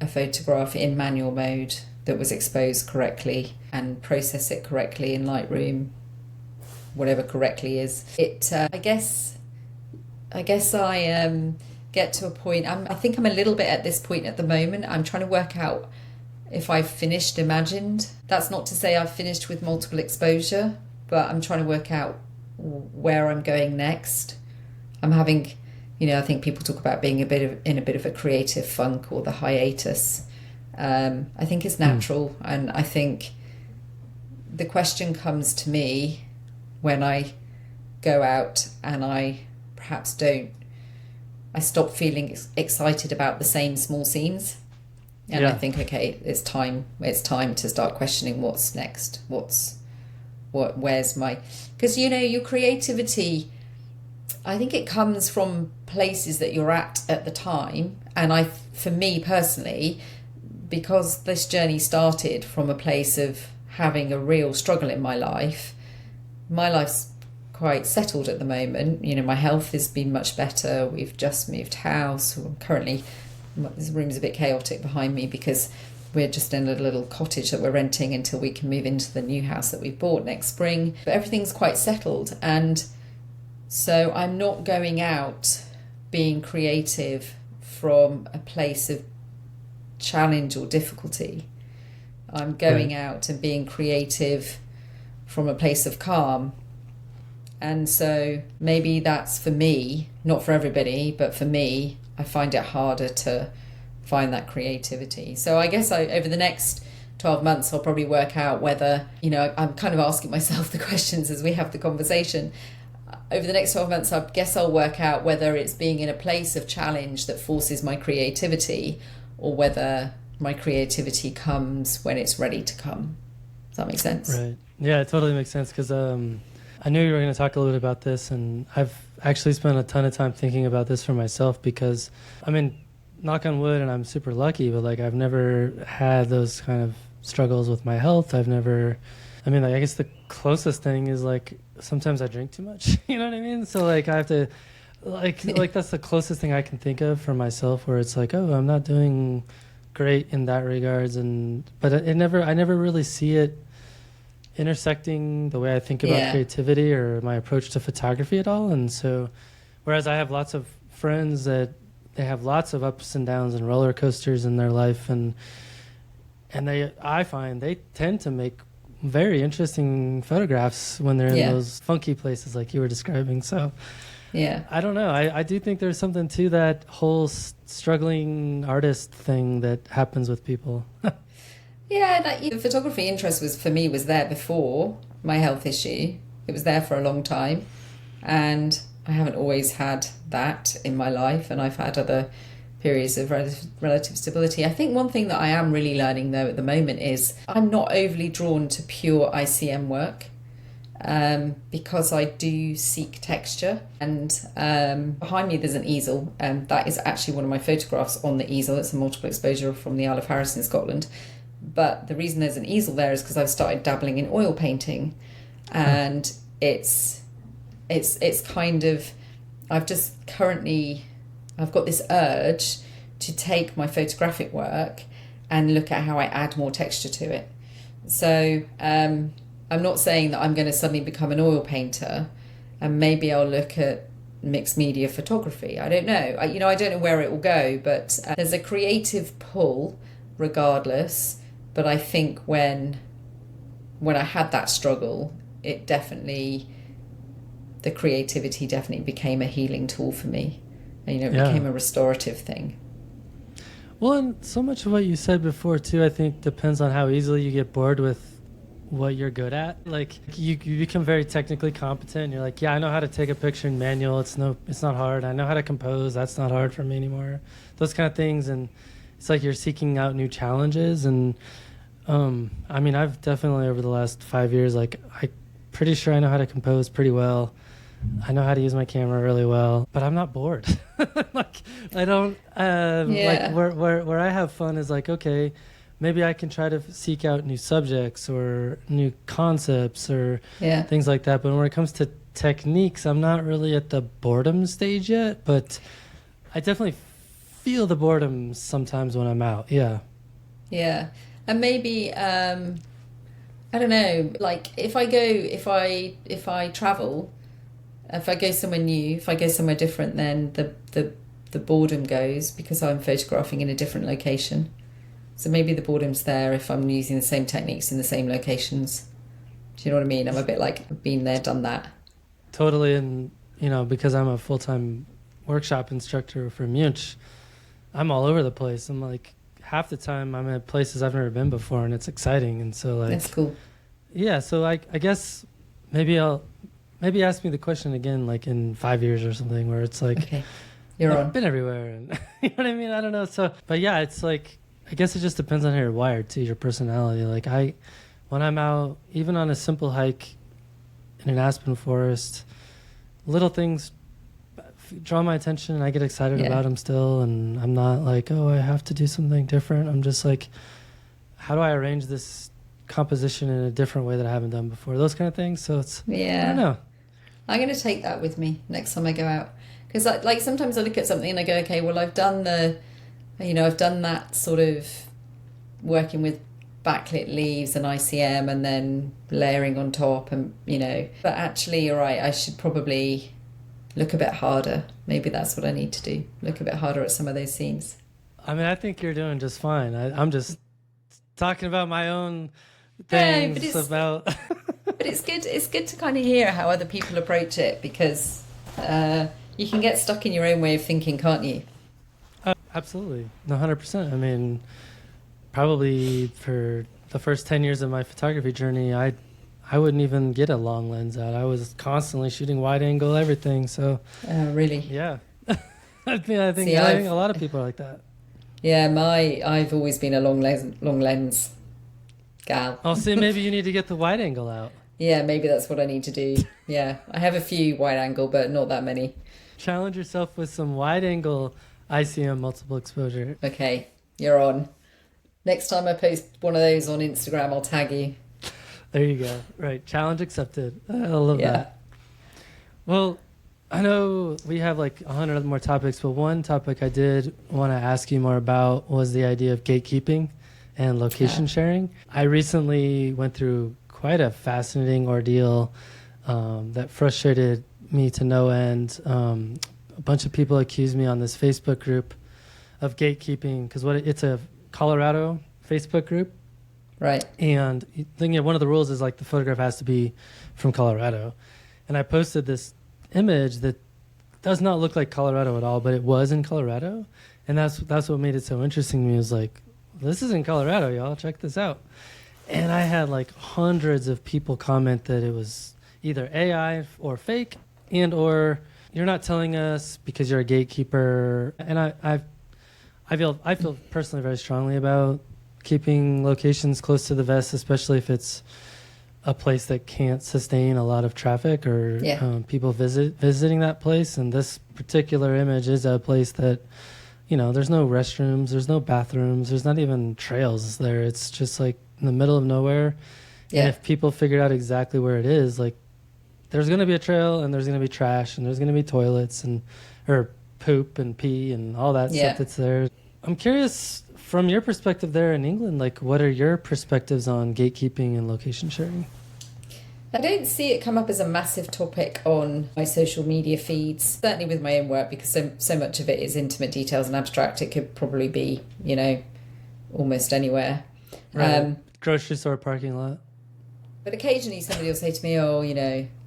a photograph in manual mode that was exposed correctly and process it correctly in Lightroom, whatever correctly is, I guess I get to a point. I think I'm a little bit at this point at the moment. I'm trying to work out if I've finished imagined. That's not to say I've finished with multiple exposure, but I'm trying to work out where I'm going next. I'm having, I think people talk about being in a bit of a creative funk or the hiatus. I think it's natural, and I think the question comes to me when I go out and I perhaps I stop feeling excited about the same small scenes, and I think, okay, it's time to start questioning what's next, where's my, because your creativity, I think it comes from places that you're at the time. And for me personally, because this journey started from a place of having a real struggle in my life's quite settled at the moment. My health has been much better. We've just moved house. Currently, this room's a bit chaotic behind me because we're just in a little cottage that we're renting until we can move into the new house that we've bought next spring. But everything's quite settled, and so I'm not going out being creative from a place of challenge or difficulty. I'm going out and being creative from a place of calm. And so maybe that's for me, not for everybody, but for me, I find it harder to find that creativity. So I guess over the next 12 months, I'll probably work out whether, I'm kind of asking myself the questions as we have the conversation. Over the next 12 months, I guess I'll work out whether it's being in a place of challenge that forces my creativity, or whether my creativity comes when it's ready to come. Does that make sense? Right. Yeah, it totally makes sense, because I knew you were going to talk a little bit about this, and I've actually spent a ton of time thinking about this for myself, because knock on wood, and I'm super lucky, but I've never had those kind of struggles with my health. I guess the closest thing is sometimes I drink too much. You know what I mean? So I have to that's the closest thing I can think of for myself, where it's I'm not doing great in that regards, but I never really see it intersecting the way I think about creativity or my approach to photography at all. And so, whereas I have lots of friends that they have lots of ups and downs and roller coasters in their life, and I find they tend to make very interesting photographs when they're in those funky places like you were describing. So I don't know. I do think there's something to that whole struggling artist thing that happens with people. The photography interest was there before my health issue. It was there for a long time, and I haven't always had that in my life, and I've had other periods of relative stability. I think one thing that I am really learning though at the moment is I'm not overly drawn to pure ICM work, because I do seek texture. And behind me there's an easel, and that is actually one of my photographs on the easel. It's a multiple exposure from the Isle of Harris in Scotland. But the reason there's an easel there is because I've started dabbling in oil painting, and it's kind of, I've got this urge to take my photographic work and look at how I add more texture to it. So I'm not saying that I'm going to suddenly become an oil painter, and maybe I'll look at mixed media photography. I don't know. I don't know where it will go, but there's a creative pull regardless. But I think when I had that struggle, the creativity definitely became a healing tool for me. And, it became a restorative thing. Well, and so much of what you said before too, I think depends on how easily you get bored with what you're good at. Like you become very technically competent. You're like, yeah, I know how to take a picture in manual. It's not hard. I know how to compose. That's not hard for me anymore. Those kind of things. And it's like you're seeking out new challenges. And I mean, I've definitely over the last 5 years, like I pretty sure I know how to compose pretty well. I know how to use my camera really well, but I'm not bored. Like I don't like where I have fun is like, okay, maybe I can try to seek out new subjects or new concepts or things like that. But when it comes to techniques, I'm not really at the boredom stage yet, but I definitely feel the boredom sometimes when I'm out. Yeah. Yeah. And maybe, I don't know, like if I travel, if I go somewhere new, if I go somewhere different, then the boredom goes because I'm photographing in a different location. So maybe the boredom's there if I'm using the same techniques in the same locations. Do you know what I mean? I'm a bit like, been there, done that. Totally. And, because I'm a full-time workshop instructor for Munch, I'm all over the place. I'm like, half the time I'm at places I've never been before, and it's exciting. And so like... That's cool. Yeah, so I guess maybe ask me the question again, like in 5 years or something, where it's like... Okay, you're on. I've been everywhere. And you know what I mean? I don't know. So, but yeah, it's like... I guess it just depends on how you're wired too, your personality. Like when I'm out, even on a simple hike in an aspen forest, little things draw my attention and I get excited about them still. And I'm not like, oh, I have to do something different. I'm just like, how do I arrange this composition in a different way that I haven't done before? Those kind of things. So it's, I don't know. I'm going to take that with me next time I go out. Because like sometimes I look at something and I go, okay, well, I've done that sort of working with backlit leaves and ICM and then layering on top and, but actually you're right, I should probably look a bit harder. Maybe that's what I need to do. Look a bit harder at some of those scenes. I mean, I think you're doing just fine. I'm just talking about my own things about... But it's good to kind of hear how other people approach it because you can get stuck in your own way of thinking, can't you? Absolutely. 100%. I mean, probably for the first 10 years of my photography journey, I wouldn't even get a long lens out. I was constantly shooting wide angle, everything. So, really? Yeah. I think a lot of people are like that. Yeah, I've always been a long lens gal. Oh, see, maybe you need to get the wide angle out. Yeah, maybe that's what I need to do. Yeah, I have a few wide angle, but not that many. Challenge yourself with some wide angle ICM multiple exposure. Okay, you're on. Next time I post one of those on Instagram, I'll tag you. There you go. Right. Challenge accepted. I love that. Well, I know we have like 100 other more topics, but one topic I did want to ask you more about was the idea of gatekeeping and location sharing. I recently went through quite a fascinating ordeal that frustrated me to no end. A bunch of people accused me on this Facebook group of gatekeeping because it's a Colorado Facebook group. Right. And one of the rules is like the photograph has to be from Colorado. And I posted this image that does not look like Colorado at all, but it was in Colorado. And that's what made it so interesting to me. Was like, this is in Colorado, y'all. Check this out. And I had like hundreds of people comment that it was either AI or fake or you're not telling us because you're a gatekeeper. And I feel personally very strongly about keeping locations close to the vest, especially if it's a place that can't sustain a lot of traffic or people visiting that place. And this particular image is a place that, there's no restrooms, there's no bathrooms, there's not even trails there. It's just like in the middle of nowhere. Yeah. And if people figured out exactly where it is, like there's going to be a trail and there's going to be trash and there's going to be toilets or poop and pee and all that stuff that's there. I'm curious, from your perspective there in England, like what are your perspectives on gatekeeping and location sharing? I don't see it come up as a massive topic on my social media feeds, certainly with my own work, because so much of it is intimate details and abstract. It could probably be, almost anywhere. Right. Grocery store parking lot. But occasionally somebody will say to me, oh,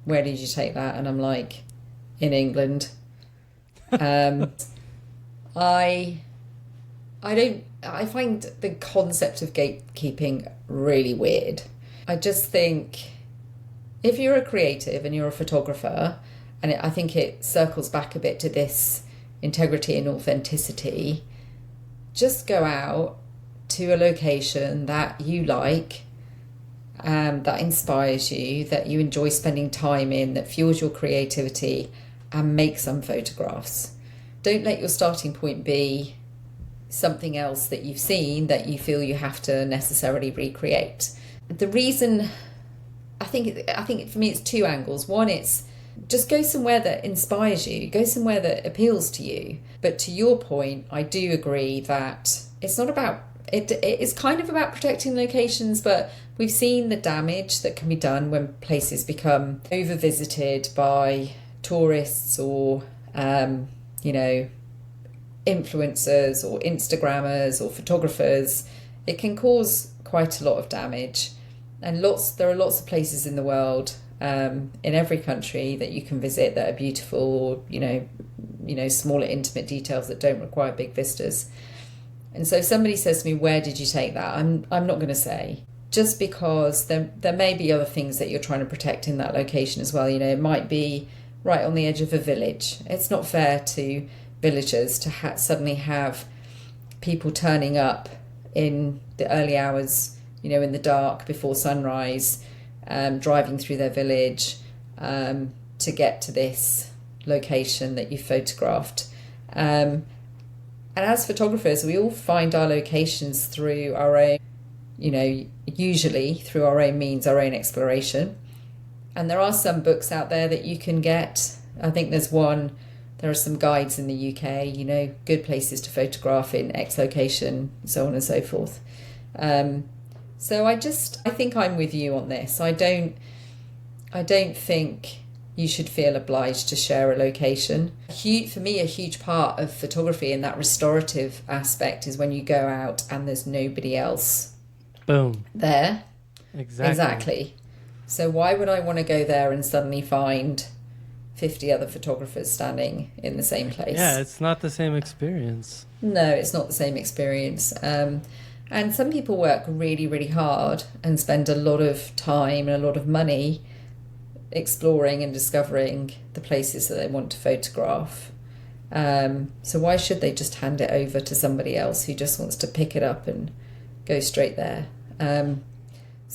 where did you take that? And I'm like, in England. I I find the concept of gatekeeping really weird. I just think if you're a creative and you're a photographer, and I think it circles back a bit to this integrity and authenticity, just go out to a location that you like, that inspires you, that you enjoy spending time in, that fuels your creativity, and make some photographs. Don't let your starting point be something else that you've seen that you feel you have to necessarily recreate. The reason, I think for me it's two angles. One, it's just go somewhere that inspires you, go somewhere that appeals to you. But to your point, I do agree that it's not about, it is kind of about protecting locations, but we've seen the damage that can be done when places become over visited by tourists or influencers or Instagrammers or photographers. It can cause quite a lot of damage, and there are lots of places in the world, in every country, that you can visit that are beautiful, or smaller intimate details that don't require big vistas. And so if somebody says to me, where did you take that? I'm not going to say, just because there may be other things that you're trying to protect in that location as well. It might be right on the edge of a village. It's not fair to villagers to suddenly have people turning up in the early hours, in the dark before sunrise, driving through their village to get to this location that you photographed. And as photographers, we all find our locations through our own, usually through our own means, our own exploration. And there are some books out there that you can get. I think there are some guides in the UK, good places to photograph in X location, so on and so forth. So I think I'm with you on this. I don't think you should feel obliged to share a location. For me, a huge part of photography and that restorative aspect is when you go out and there's nobody else. Boom. There. Exactly. So why would I want to go there and suddenly find 50 other photographers standing in the same place? Yeah, it's not the same experience. No, it's not the same experience. And some people work really, really hard and spend a lot of time and a lot of money exploring and discovering the places that they want to photograph. So why should they just hand it over to somebody else who just wants to pick it up and go straight there?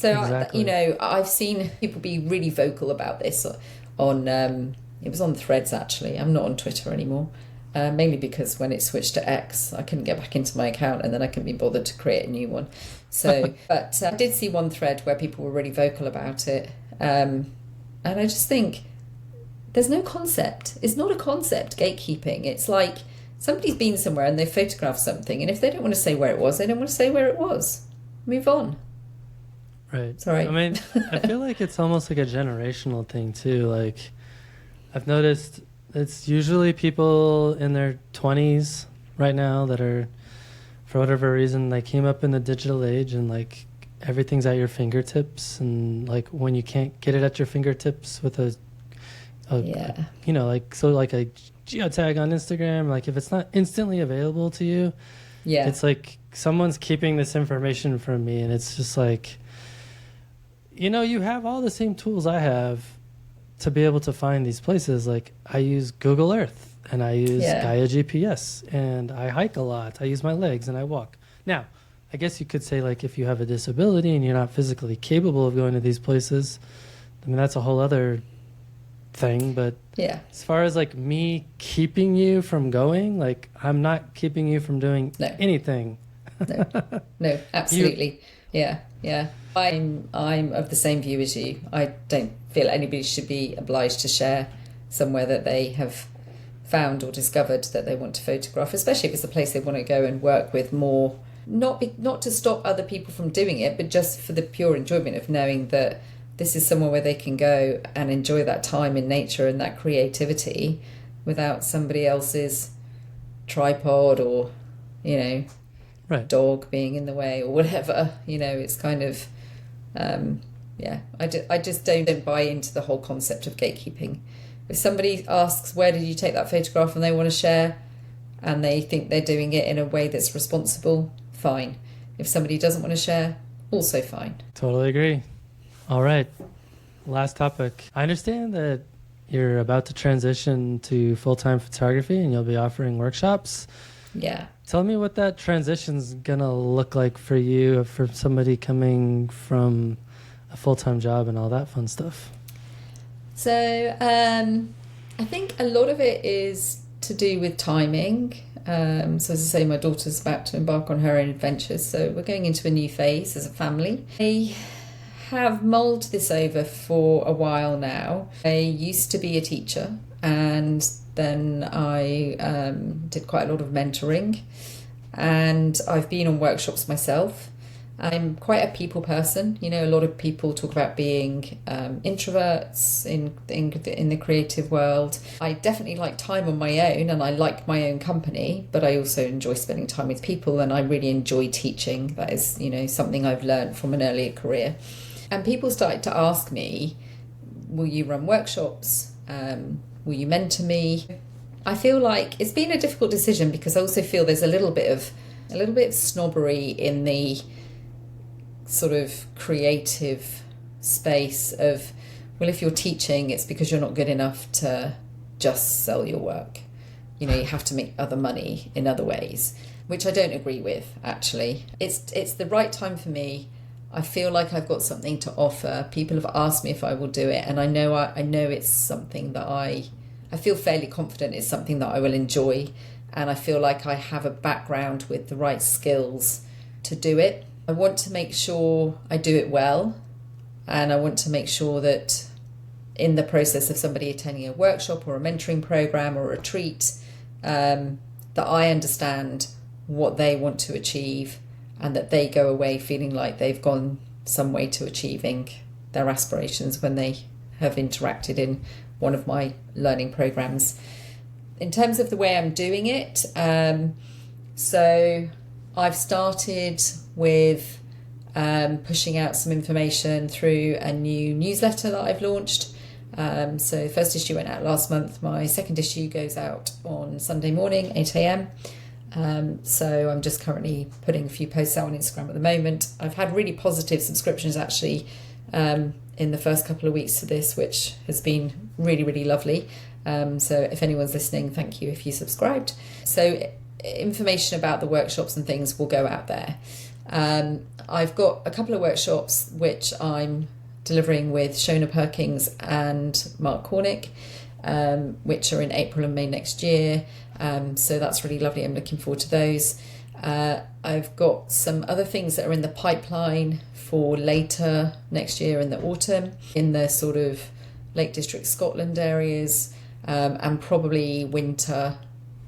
Exactly. I've seen people be really vocal about this on, it was on Threads actually. I'm not on Twitter anymore, mainly because when it switched to X, I couldn't get back into my account and then I couldn't be bothered to create a new one. So, but I did see one thread where people were really vocal about it. And I just think there's no concept. It's not a concept, gatekeeping. It's like somebody's been somewhere and they photographed something, and if they don't want to say where it was, they don't want to say where it was. Move on. Right. Sorry. I mean, I feel like it's almost like a generational thing too. Like, I've noticed it's usually people in their 20s right now that are, for whatever reason, they came up in the digital age and like everything's at your fingertips, and like when you can't get it at your fingertips with a like a geotag on Instagram, like if it's not instantly available to you, it's like someone's keeping this information from me, and it's just like, you have all the same tools I have to be able to find these places. Like I use Google Earth and I use Gaia GPS and I hike a lot. I use my legs and I walk. Now, I guess you could say like if you have a disability and you're not physically capable of going to these places, I mean, that's a whole other thing. But as far as like me keeping you from going, like I'm not keeping you from doing anything. No, absolutely. Yeah. I'm of the same view as you. I don't feel anybody should be obliged to share somewhere that they have found or discovered that they want to photograph, especially if it's a place they want to go and work with more. Not to stop other people from doing it, but just for the pure enjoyment of knowing that this is somewhere where they can go and enjoy that time in nature and that creativity without somebody else's tripod or, dog being in the way or whatever. It's kind of, I just don't buy into the whole concept of gatekeeping. If somebody asks, where did you take that photograph, and they want to share, and they think they're doing it in a way that's responsible, fine. If somebody doesn't want to share, also fine. Totally agree. All right. Last topic. I understand that you're about to transition to full-time photography and you'll be offering workshops. Yeah. Tell me what that transition's gonna look like for you, for somebody coming from a full-time job and all that fun stuff. So I think a lot of it is to do with timing. So as I say, my daughter's about to embark on her own adventures, so we're going into a new phase as a family. I have mulled this over for a while now. I used to be a teacher, and then I did quite a lot of mentoring, and I've been on workshops myself. I'm quite a people person. You know, a lot of people talk about being introverts in the creative world. I definitely like time on my own, and I like my own company, but I also enjoy spending time with people, and I really enjoy teaching. That is, you know, something I've learned from an earlier career. And people started to ask me, will you run workshops? Will you mentor me? I feel like it's been a difficult decision, because I also feel there's a little bit of snobbery in the sort of creative space of, well, if you're teaching, it's because you're not good enough to just sell your work. You know, you have to make other money in other ways, which I don't agree with, actually. It's the right time for me. I feel like I've got something to offer. People have asked me if I will do it, and I know it's something that I feel fairly confident it's something that I will enjoy, and I feel like I have a background with the right skills to do it. I want to make sure I do it well, and I want to make sure that in the process of somebody attending a workshop or a mentoring program or a retreat, that I understand what they want to achieve, and that they go away feeling like they've gone some way to achieving their aspirations when they have interacted in one of my learning programs. In terms of the way I'm doing it, so I've started with pushing out some information through a new newsletter that I've launched. So the first issue went out last month. My second issue goes out on Sunday morning, 8 a.m. So I'm just currently putting a few posts out on Instagram at the moment. I've had really positive subscriptions actually in the first couple of weeks to this, which has been really, really lovely. So if anyone's listening, thank you if you subscribed. So information about the workshops and things will go out there. I've got a couple of workshops which I'm delivering with Shona Perkins and Mark Cornick, which are in April and May next year. So that's really lovely. I'm looking forward to those. I've got some other things that are in the pipeline for later next year in the autumn, in the sort of Lake District Scotland areas, and probably winter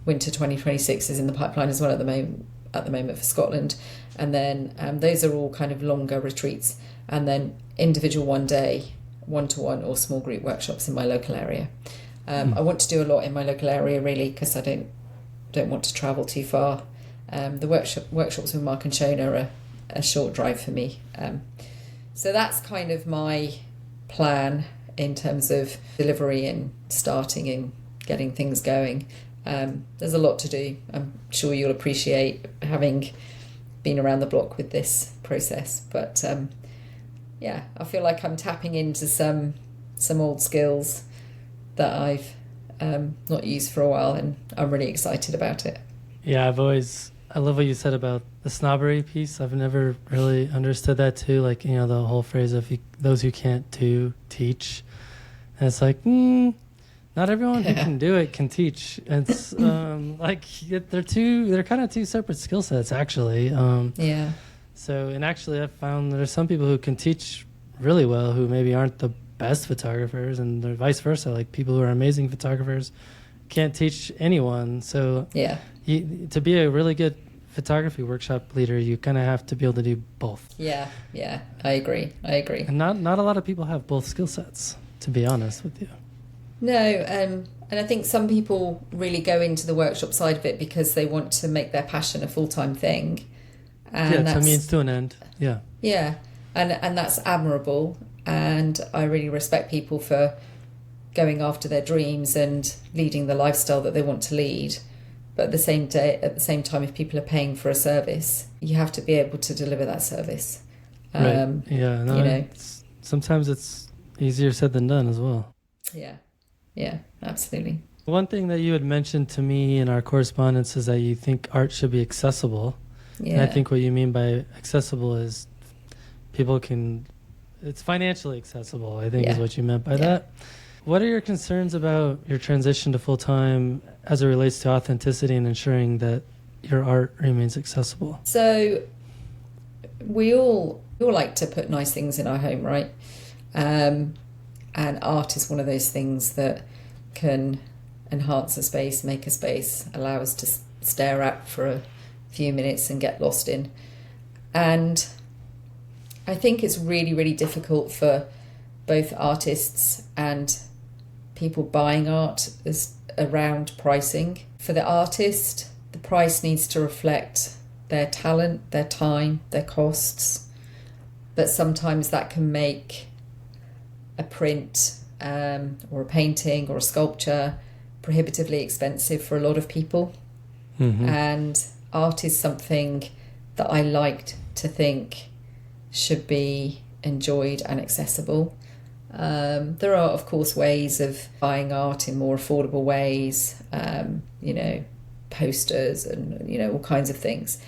2026 is in the pipeline as well at the moment for Scotland. And then those are all kind of longer retreats, and then individual one-to-one or small group workshops in my local area. I want to do a lot in my local area really, because I don't want to travel too far. The workshops with Mark and Shona are a short drive for me. So that's kind of my plan in terms of delivery and starting and getting things going. There's a lot to do. I'm sure you'll appreciate having been around the block with this process, but yeah, I feel like I'm tapping into some old skills that I've not used for a while, and I'm really excited about it. Yeah, I love what you said about the snobbery piece. I've never really understood that too. Like, you know, the whole phrase of those who can't teach. And it's like, not everyone who can do it can teach. It's like they're kind of two separate skill sets actually. Yeah. So, and actually I've found there's some people who can teach really well who maybe aren't the best photographers, and vice versa. Like people who are amazing photographers can't teach anyone. So yeah, to be a really good photography workshop leader, you kind of have to be able to do both. Yeah, I agree. And not a lot of people have both skill sets, to be honest with you. No, and I think some people really go into the workshop side of it because they want to make their passion a full-time thing. And it's a means to an end. Yeah. Yeah, and that's admirable. And I really respect people for going after their dreams and leading the lifestyle that they want to lead. But at the same time, if people are paying for a service, you have to be able to deliver that service. Right. Yeah. No, you know, sometimes it's easier said than done as well. Yeah, absolutely. One thing that you had mentioned to me in our correspondence is that you think art should be accessible. Yeah. And I think what you mean by accessible is it's financially accessible, I think is what you meant by that. What are your concerns about your transition to full-time as it relates to authenticity and ensuring that your art remains accessible? So we all like to put nice things in our home, right? And art is one of those things that can enhance a space, make a space, allow us to stare at for a few minutes and get lost in. And I think it's really, really difficult for both artists and people buying art is around pricing. For the artist, the price needs to reflect their talent, their time, their costs. But sometimes that can make a print or a painting or a sculpture prohibitively expensive for a lot of people. Mm-hmm. And art is something that I like to think should be enjoyed and accessible. There are, of course, ways of buying art in more affordable ways, posters and, all kinds of things.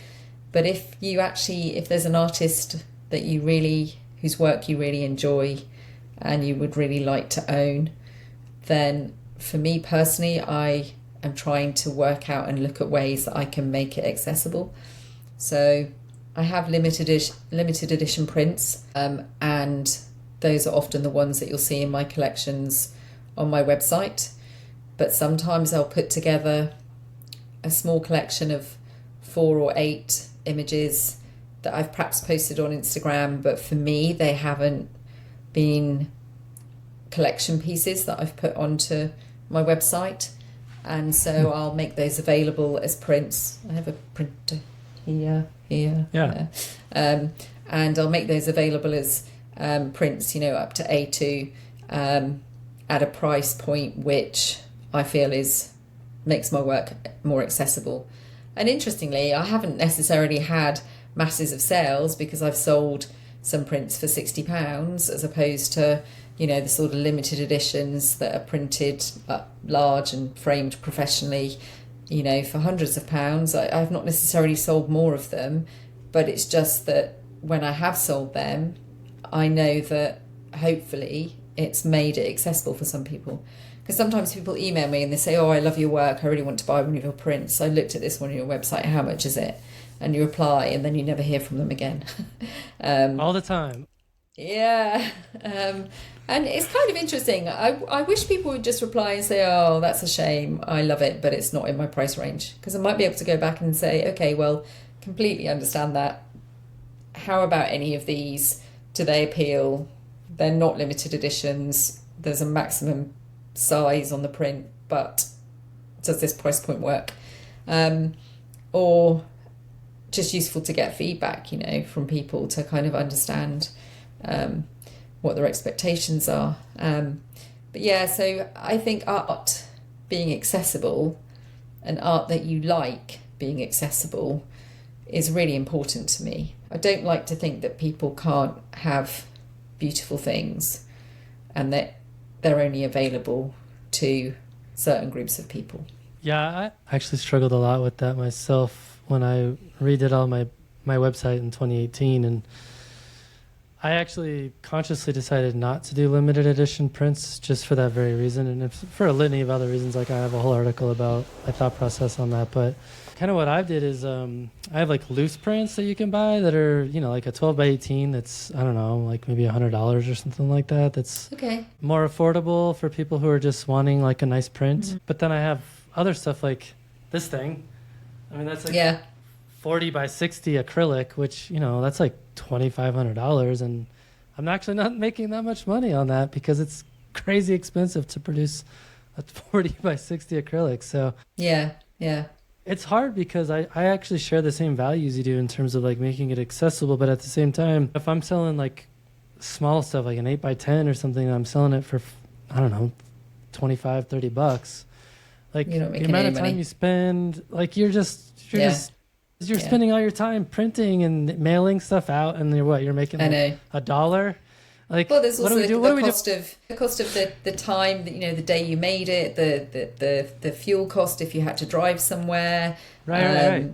But if there's an artist that whose work you really enjoy and you would really like to own, then for me personally, I am trying to work out and look at ways that I can make it accessible. So I have limited edition prints, and those are often the ones that you'll see in my collections on my website. But sometimes I'll put together a small collection of 4 or 8 images that I've perhaps posted on Instagram, but for me they haven't been collection pieces that I've put onto my website, and so I'll make those available as prints. I have a printer here, and I'll make those available as prints, up to A2, at a price point which I feel makes my work more accessible. And interestingly, I haven't necessarily had masses of sales because I've sold some prints for £60 as opposed to, the sort of limited editions that are printed large and framed professionally, for hundreds of pounds. I've not necessarily sold more of them, but it's just that when I have sold them, I know that hopefully it's made it accessible for some people. Because sometimes people email me and they say, oh, I love your work, I really want to buy one of your prints. I looked at this one on your website, how much is it? And you reply and then you never hear from them again. All the time. Yeah. And it's kind of interesting. I wish people would just reply and say, oh, that's a shame, I love it, but it's not in my price range. Because I might be able to go back and say, okay, well, completely understand that. How about any of these? Do they appeal? They're not limited editions. There's a maximum size on the print, but does this price point work? Or just useful to get feedback, from people to kind of understand what their expectations are. But yeah, so I think art being accessible and art that you like being accessible is really important to me. I don't like to think that people can't have beautiful things and that they're only available to certain groups of people. Yeah, I actually struggled a lot with that myself when I redid all my website in 2018, and I actually consciously decided not to do limited edition prints just for that very reason, and for a litany of other reasons. Like I have a whole article about my thought process on that, but kind of what I did is I have like loose prints that you can buy that are, like a 12 by 18 that's, I don't know, like maybe $100 or something like that. That's okay, more affordable for people who are just wanting like a nice print. Mm-hmm. But then I have other stuff like this thing. I mean, that's like 40 by 60 acrylic, which, that's like $2,500. And I'm actually not making that much money on that because it's crazy expensive to produce a 40 by 60 acrylic. So yeah. It's hard because I actually share the same values you do in terms of like making it accessible, but at the same time, if I'm selling like small stuff like an 8 by 10 or something, I'm selling it for, I don't know, $25-$30, Like You're not the making amount any of time money. you spend, like you're Yeah. spending all your time printing and mailing stuff out, and you're making I like know. $1. Like, Well, there's what do also we do? What the do we do? cost of the time that, the day you made it, the fuel cost if you had to drive somewhere. Right.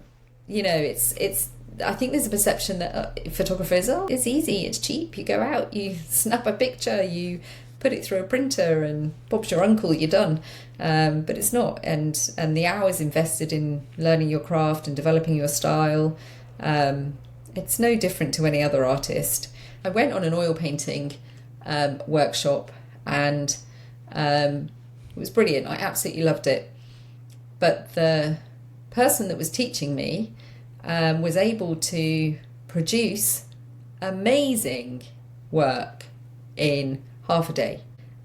It's. I think there's a perception that photographers, it's easy, it's cheap. You go out, you snap a picture, you put it through a printer, and Bob's your uncle, you're done. But it's not, and the hours invested in learning your craft and developing your style, it's no different to any other artist. I went on an oil painting workshop, and it was brilliant. I absolutely loved it. But the person that was teaching me was able to produce amazing work in half a day.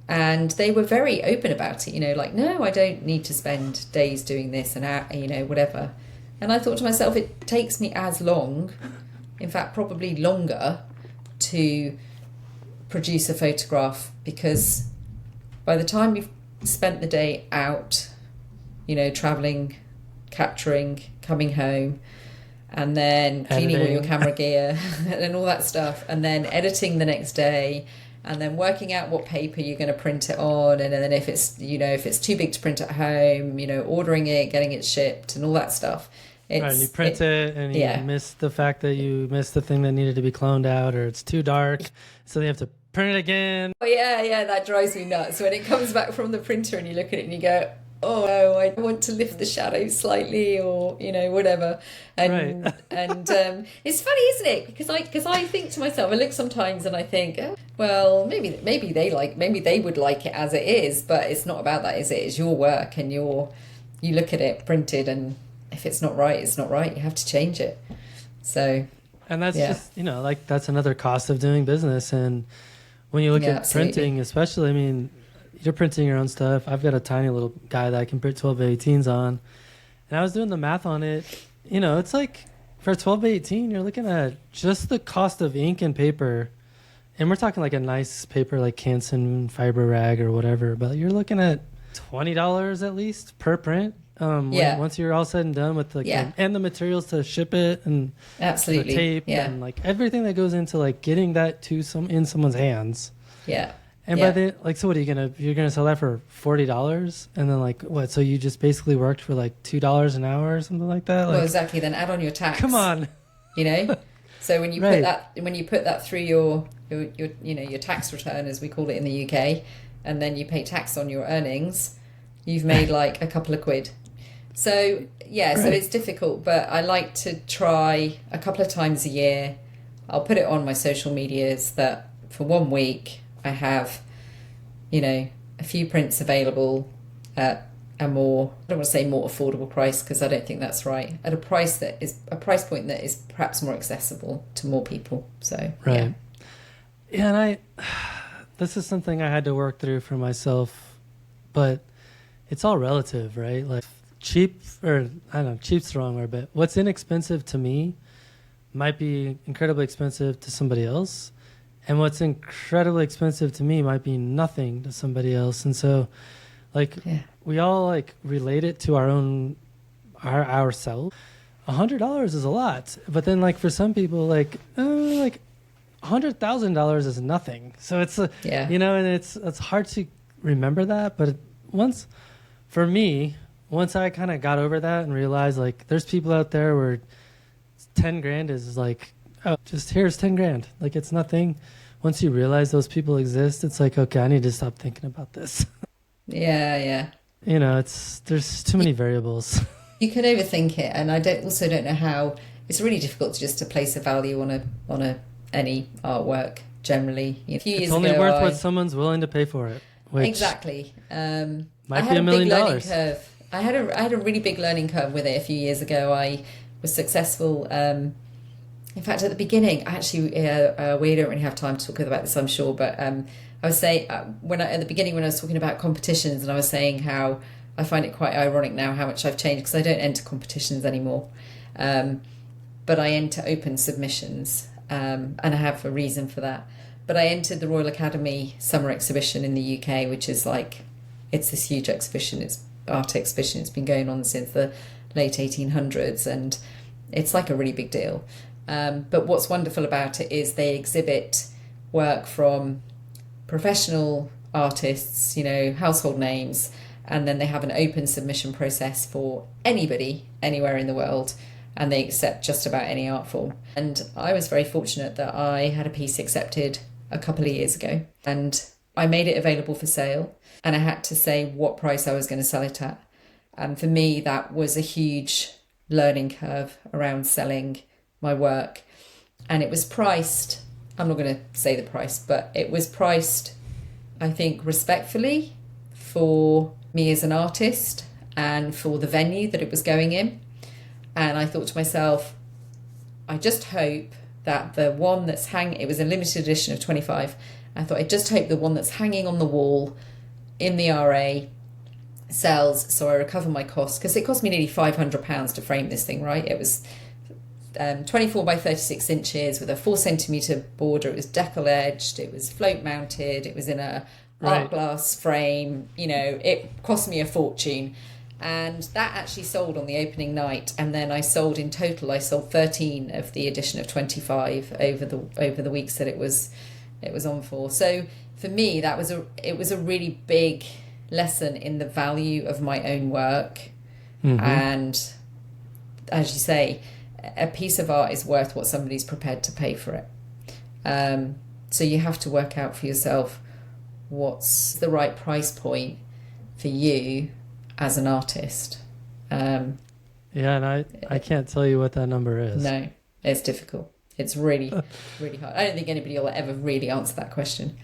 And they were very open about it, like, no, I don't need to spend days doing this and, whatever. And I thought to myself, it takes me as long, in fact, probably longer, to produce a photograph, because by the time you've spent the day out, traveling, capturing, coming home, and then cleaning all your camera gear and all that stuff, and then editing the next day, and then working out what paper you're going to print it on, and then if it's too big to print at home, ordering it, getting it shipped, and all that stuff. And you print it, and you miss the fact that you missed the thing that needed to be cloned out, or it's too dark, so they have to print it again. Oh yeah, that drives me nuts when it comes back from the printer and you look at it and you go, oh no, I want to lift the shadow slightly, or whatever. And right. and it's funny, isn't it? Because I think to myself, I look sometimes and I think, well, maybe they would like it as it is, but it's not about that, is it? It's your work, and you look at it printed, and if it's not right, it's not right. You have to change it. So, and that's just like that's another cost of doing business. And when you look at printing, especially, I mean, you're printing your own stuff. I've got a tiny little guy that I can print 12 by 18s on, and I was doing the math on it. It's like for 12 by 18, you're looking at just the cost of ink and paper, and we're talking like a nice paper like Canson fiber rag or whatever, but you're looking at $20 at least per print. Once you're all said and done with and the materials to ship it, and absolutely the tape, and like everything that goes into like getting that to in someone's hands. And by then, like, so what you're gonna sell that for $40, and then like what? So you just basically worked for like $2 an hour or something like that. Well, exactly. Then add on your tax. Come on. So when you put that through your tax return, as we call it in the UK, and then you pay tax on your earnings, you've made like a couple of quid. So so it's difficult, but I like to try a couple of times a year. I'll put it on my social medias that for 1 week I have, a few prints available at I don't want to say more affordable price, because I don't think that's right. At a price point that is perhaps more accessible to more people. So and this is something I had to work through for myself, but it's all relative, right? Like cheap, or I don't know, cheap's the wrong word, but what's inexpensive to me might be incredibly expensive to somebody else. And what's incredibly expensive to me might be nothing to somebody else. And so, like, we all like relate it to ourselves. $100 is a lot, but then like for some people, like $100,000 is nothing. So it's and it's hard to remember that. But once I kind of got over that and realized like there's people out there where 10 grand is like, oh, just here's 10 grand. Like it's nothing. Once you realize those people exist, it's like, okay, I need to stop thinking about this. Yeah. There's too many variables. You can overthink it, and I don't know how. It's really difficult to place a value on any artwork generally. A few years it's only ago, worth what someone's willing to pay for it. Which exactly. Might be $1 million. I had a really big learning curve with it a few years ago. I was successful. In fact, at the beginning, actually, we don't really have time to talk about this, I'm sure, but I was saying when I was talking about competitions, and I was saying how I find it quite ironic now how much I've changed, because I don't enter competitions anymore, but I enter open submissions, and I have a reason for that. But I entered the Royal Academy Summer Exhibition in the UK, which is like, it's this huge exhibition. It's art exhibition. It's been going on since the late 1800s, and it's like a really big deal. But what's wonderful about it is they exhibit work from professional artists, household names, and then they have an open submission process for anybody anywhere in the world, and they accept just about any art form. And I was very fortunate that I had a piece accepted a couple of years ago, and I made it available for sale, and I had to say what price I was going to sell it at. And for me, that was a huge learning curve around selling my work. And it was priced, I'm not going to say the price, but it was priced, I think, respectfully for me as an artist and for the venue that it was going in. And I thought to myself, I just hope that the one that's it was a limited edition of 25. I thought, I just hope the one that's hanging on the wall in the RA sells, so I recover my costs, because it cost me nearly £500 to frame this thing, right? It was 24 by 36 inches with a 4cm border. It was decal edged, it was float mounted, it was in a art glass frame. It cost me a fortune, and that actually sold on the opening night. And then I sold 13 of the edition of 25 over the weeks that it was on for. So for me, it was a really big lesson in the value of my own work. And as you say, a piece of art is worth what somebody's prepared to pay for it. So you have to work out for yourself what's the right price point for you as an artist. And I can't tell you what that number is. No, it's difficult. It's really, really hard. I don't think anybody will ever really answer that question.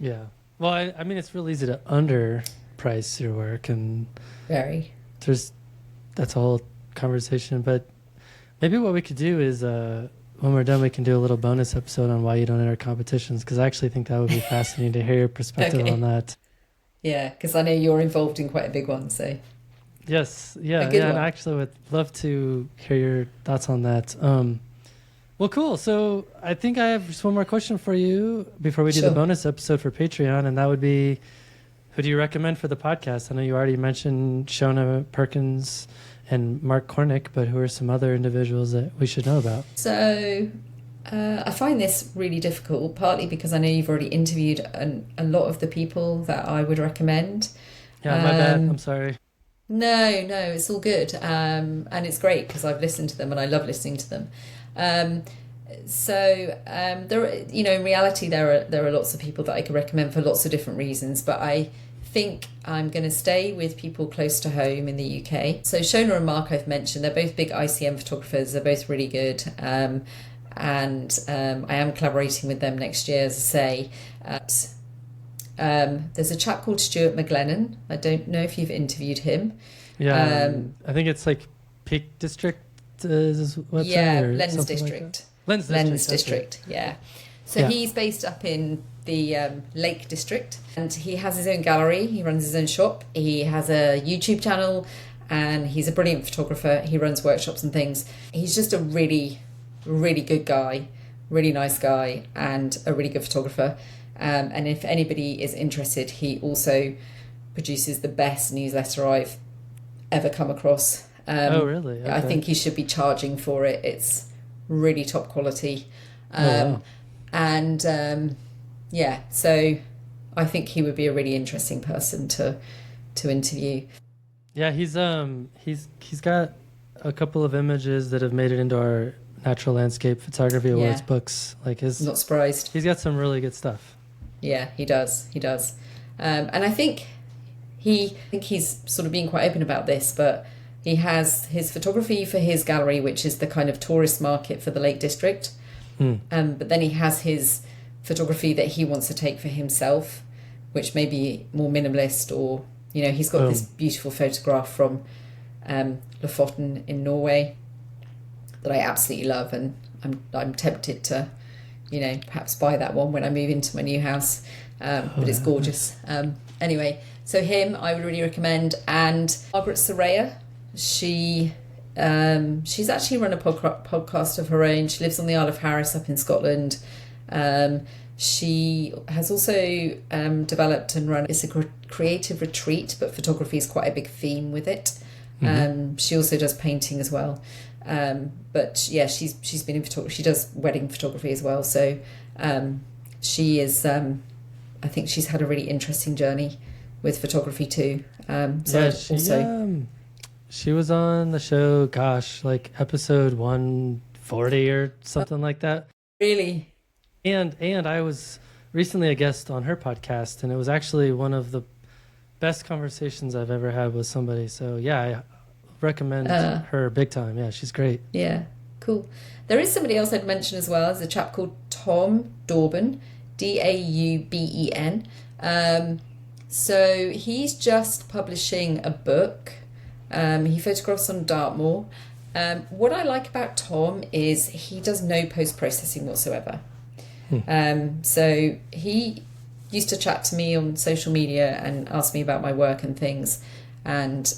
Yeah. Well, I mean, it's real easy to underprice your work, and that's a whole conversation. But maybe what we could do is, when we're done, we can do a little bonus episode on why you don't enter competitions, because I actually think that would be fascinating to hear your perspective on that. Yeah, because I know you're involved in quite a big one, so. Yes, yeah, and I actually would love to hear your thoughts on that. Well, cool. So I think I have just one more question for you before we do the bonus episode for Patreon, and that would be, who do you recommend for the podcast? I know you already mentioned Shona Perkins and Mark Cornick, but who are some other individuals that we should know about? So I find this really difficult, partly because I know you've already interviewed a lot of the people that I would recommend. Yeah, my bad. I'm sorry. No, it's all good. And it's great because I've listened to them and I love listening to them. There, in reality, there are lots of people that I could recommend for lots of different reasons, but I think I'm going to stay with people close to home in the UK. So Shona and Mark I've mentioned, they're both big ICM photographers. They're both really good. And I am collaborating with them next year, as I say. There's a chap called Stuart McGlennon. I don't know if you've interviewed him. Yeah, I think it's like Peak District is his website. Yeah, Lens District. Like Lens District, yeah. So he's based up in the Lake District, and he has his own gallery. He runs his own shop. He has a YouTube channel, and he's a brilliant photographer. He runs workshops and things. He's just a really, really good guy, really nice guy, and a really good photographer. And if anybody is interested, he also produces the best newsletter I've ever come across. Oh, really? Okay. I think he should be charging for it. It's really top quality. Wow. And so I think he would be a really interesting person to interview. Yeah, he's got a couple of images that have made it into our Natural Landscape Photography Awards books. Not surprised. He's got some really good stuff. Yeah, he does. And I think he's sort of being quite open about this, but he has his photography for his gallery, which is the kind of tourist market for the Lake District. But then he has his photography that he wants to take for himself, which may be more minimalist, or, he's got this beautiful photograph from Lofoten in Norway that I absolutely love, and I'm tempted to, perhaps buy that one when I move into my new house. But it's gorgeous. Anyway, so him I would really recommend. And Margaret Soraya, she's actually run a podcast of her own. She lives on the Isle of Harris up in Scotland. She has also developed and run, it's a creative retreat, but photography is quite a big theme with it. Mm-hmm. She also does painting as well. But yeah, she's been in photography. She does wedding photography as well. So she is, I think she's had a really interesting journey with photography too. She was on the show, gosh, like episode 140 or something like that. Really? And I was recently a guest on her podcast, and it was actually one of the best conversations I've ever had with somebody. So yeah, I recommend her big time. Yeah, she's great. Yeah, cool. There is somebody else I'd mention as well. There's a chap called Tom Dauben, Dauben. So he's just publishing a book. He photographs on Dartmoor. What I like about Tom is he does no post-processing whatsoever. So he used to chat to me on social media and ask me about my work and things. And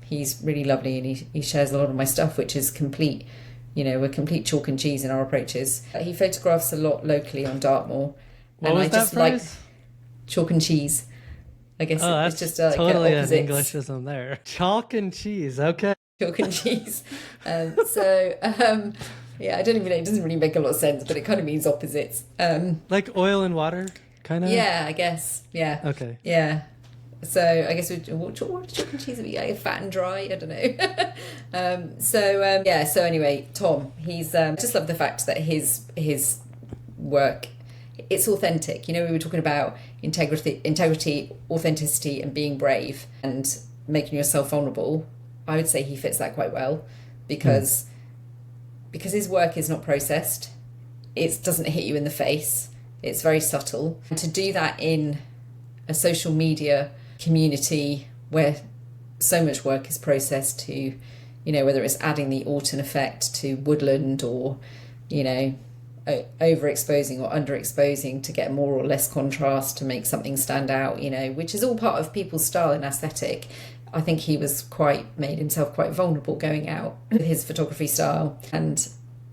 he's really lovely, and he shares a lot of my stuff, which is complete, we're complete chalk and cheese in our approaches. He photographs a lot locally on Dartmoor. What was that phrase? Like chalk and cheese. I guess it's just totally an Englishism there. Chalk and cheese, okay. Chalk and cheese. Yeah, I don't even know, it doesn't really make a lot of sense, but it kind of means opposites. Like oil and water, kind of? Yeah, I guess. Yeah. Okay. Yeah. So I guess what chalk and cheese would be? Like fat and dry? I don't know. So anyway, Tom, he's just love the fact that his work, it's authentic. We were talking about integrity, authenticity, and being brave and making yourself vulnerable. I would say he fits that quite well because his work is not processed. It doesn't hit you in the face. It's very subtle. And to do that in a social media community where so much work is processed to, whether it's adding the autumn effect to woodland or, overexposing or underexposing to get more or less contrast to make something stand out, which is all part of people's style and aesthetic. I think he was made himself quite vulnerable going out with his photography style, and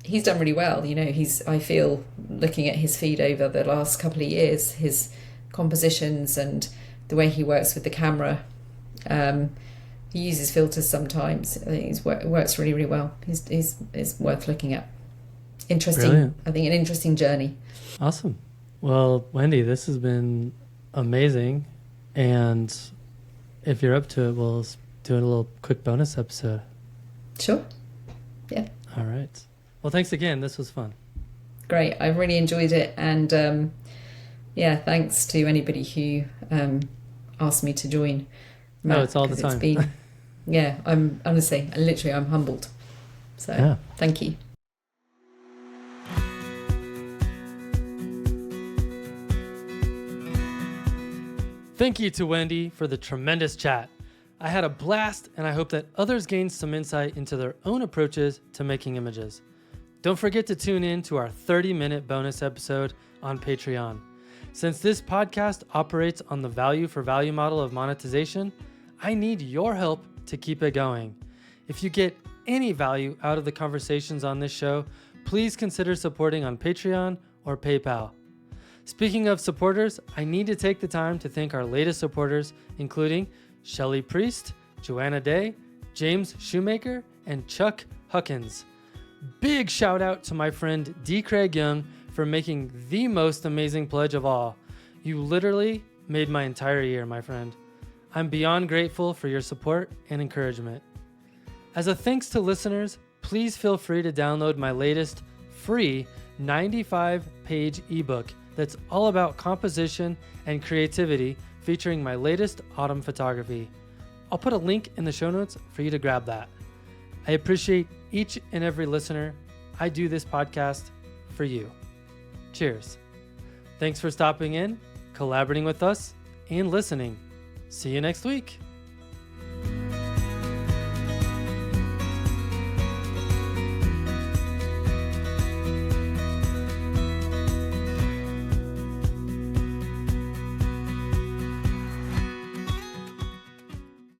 he's done really well. I feel looking at his feed over the last couple of years, his compositions and the way he works with the camera. He uses filters sometimes. I think it works really, really well. He's worth looking at. Interesting. Brilliant. I think an interesting journey. Awesome. Well, Wendy, this has been amazing. And if you're up to it, we'll do a little quick bonus episode. Sure. Yeah. All right. Well, thanks again. This was fun. Great. I really enjoyed it. And thanks to anybody who asked me to join. Matt, no, it's all the time. I'm humbled. So yeah. Thank you. Thank you to Wendy for the tremendous chat. I had a blast, and I hope that others gained some insight into their own approaches to making images. Don't forget to tune in to our 30-minute bonus episode on Patreon. Since this podcast operates on the value for value model of monetization, I need your help to keep it going. If you get any value out of the conversations on this show, please consider supporting on Patreon or PayPal. Speaking of supporters, I need to take the time to thank our latest supporters, including Shelley Priest, Joanna Day, James Shoemaker, and Chuck Huckins. Big shout out to my friend D. Craig Young for making the most amazing pledge of all. You literally made my entire year, my friend. I'm beyond grateful for your support and encouragement. As a thanks to listeners, please feel free to download my latest free 95-page ebook that's all about composition and creativity, featuring my latest autumn photography. I'll put a link in the show notes for you to grab that. I appreciate each and every listener. I do this podcast for you. Cheers. Thanks for stopping in, collaborating with us, and listening. See you next week.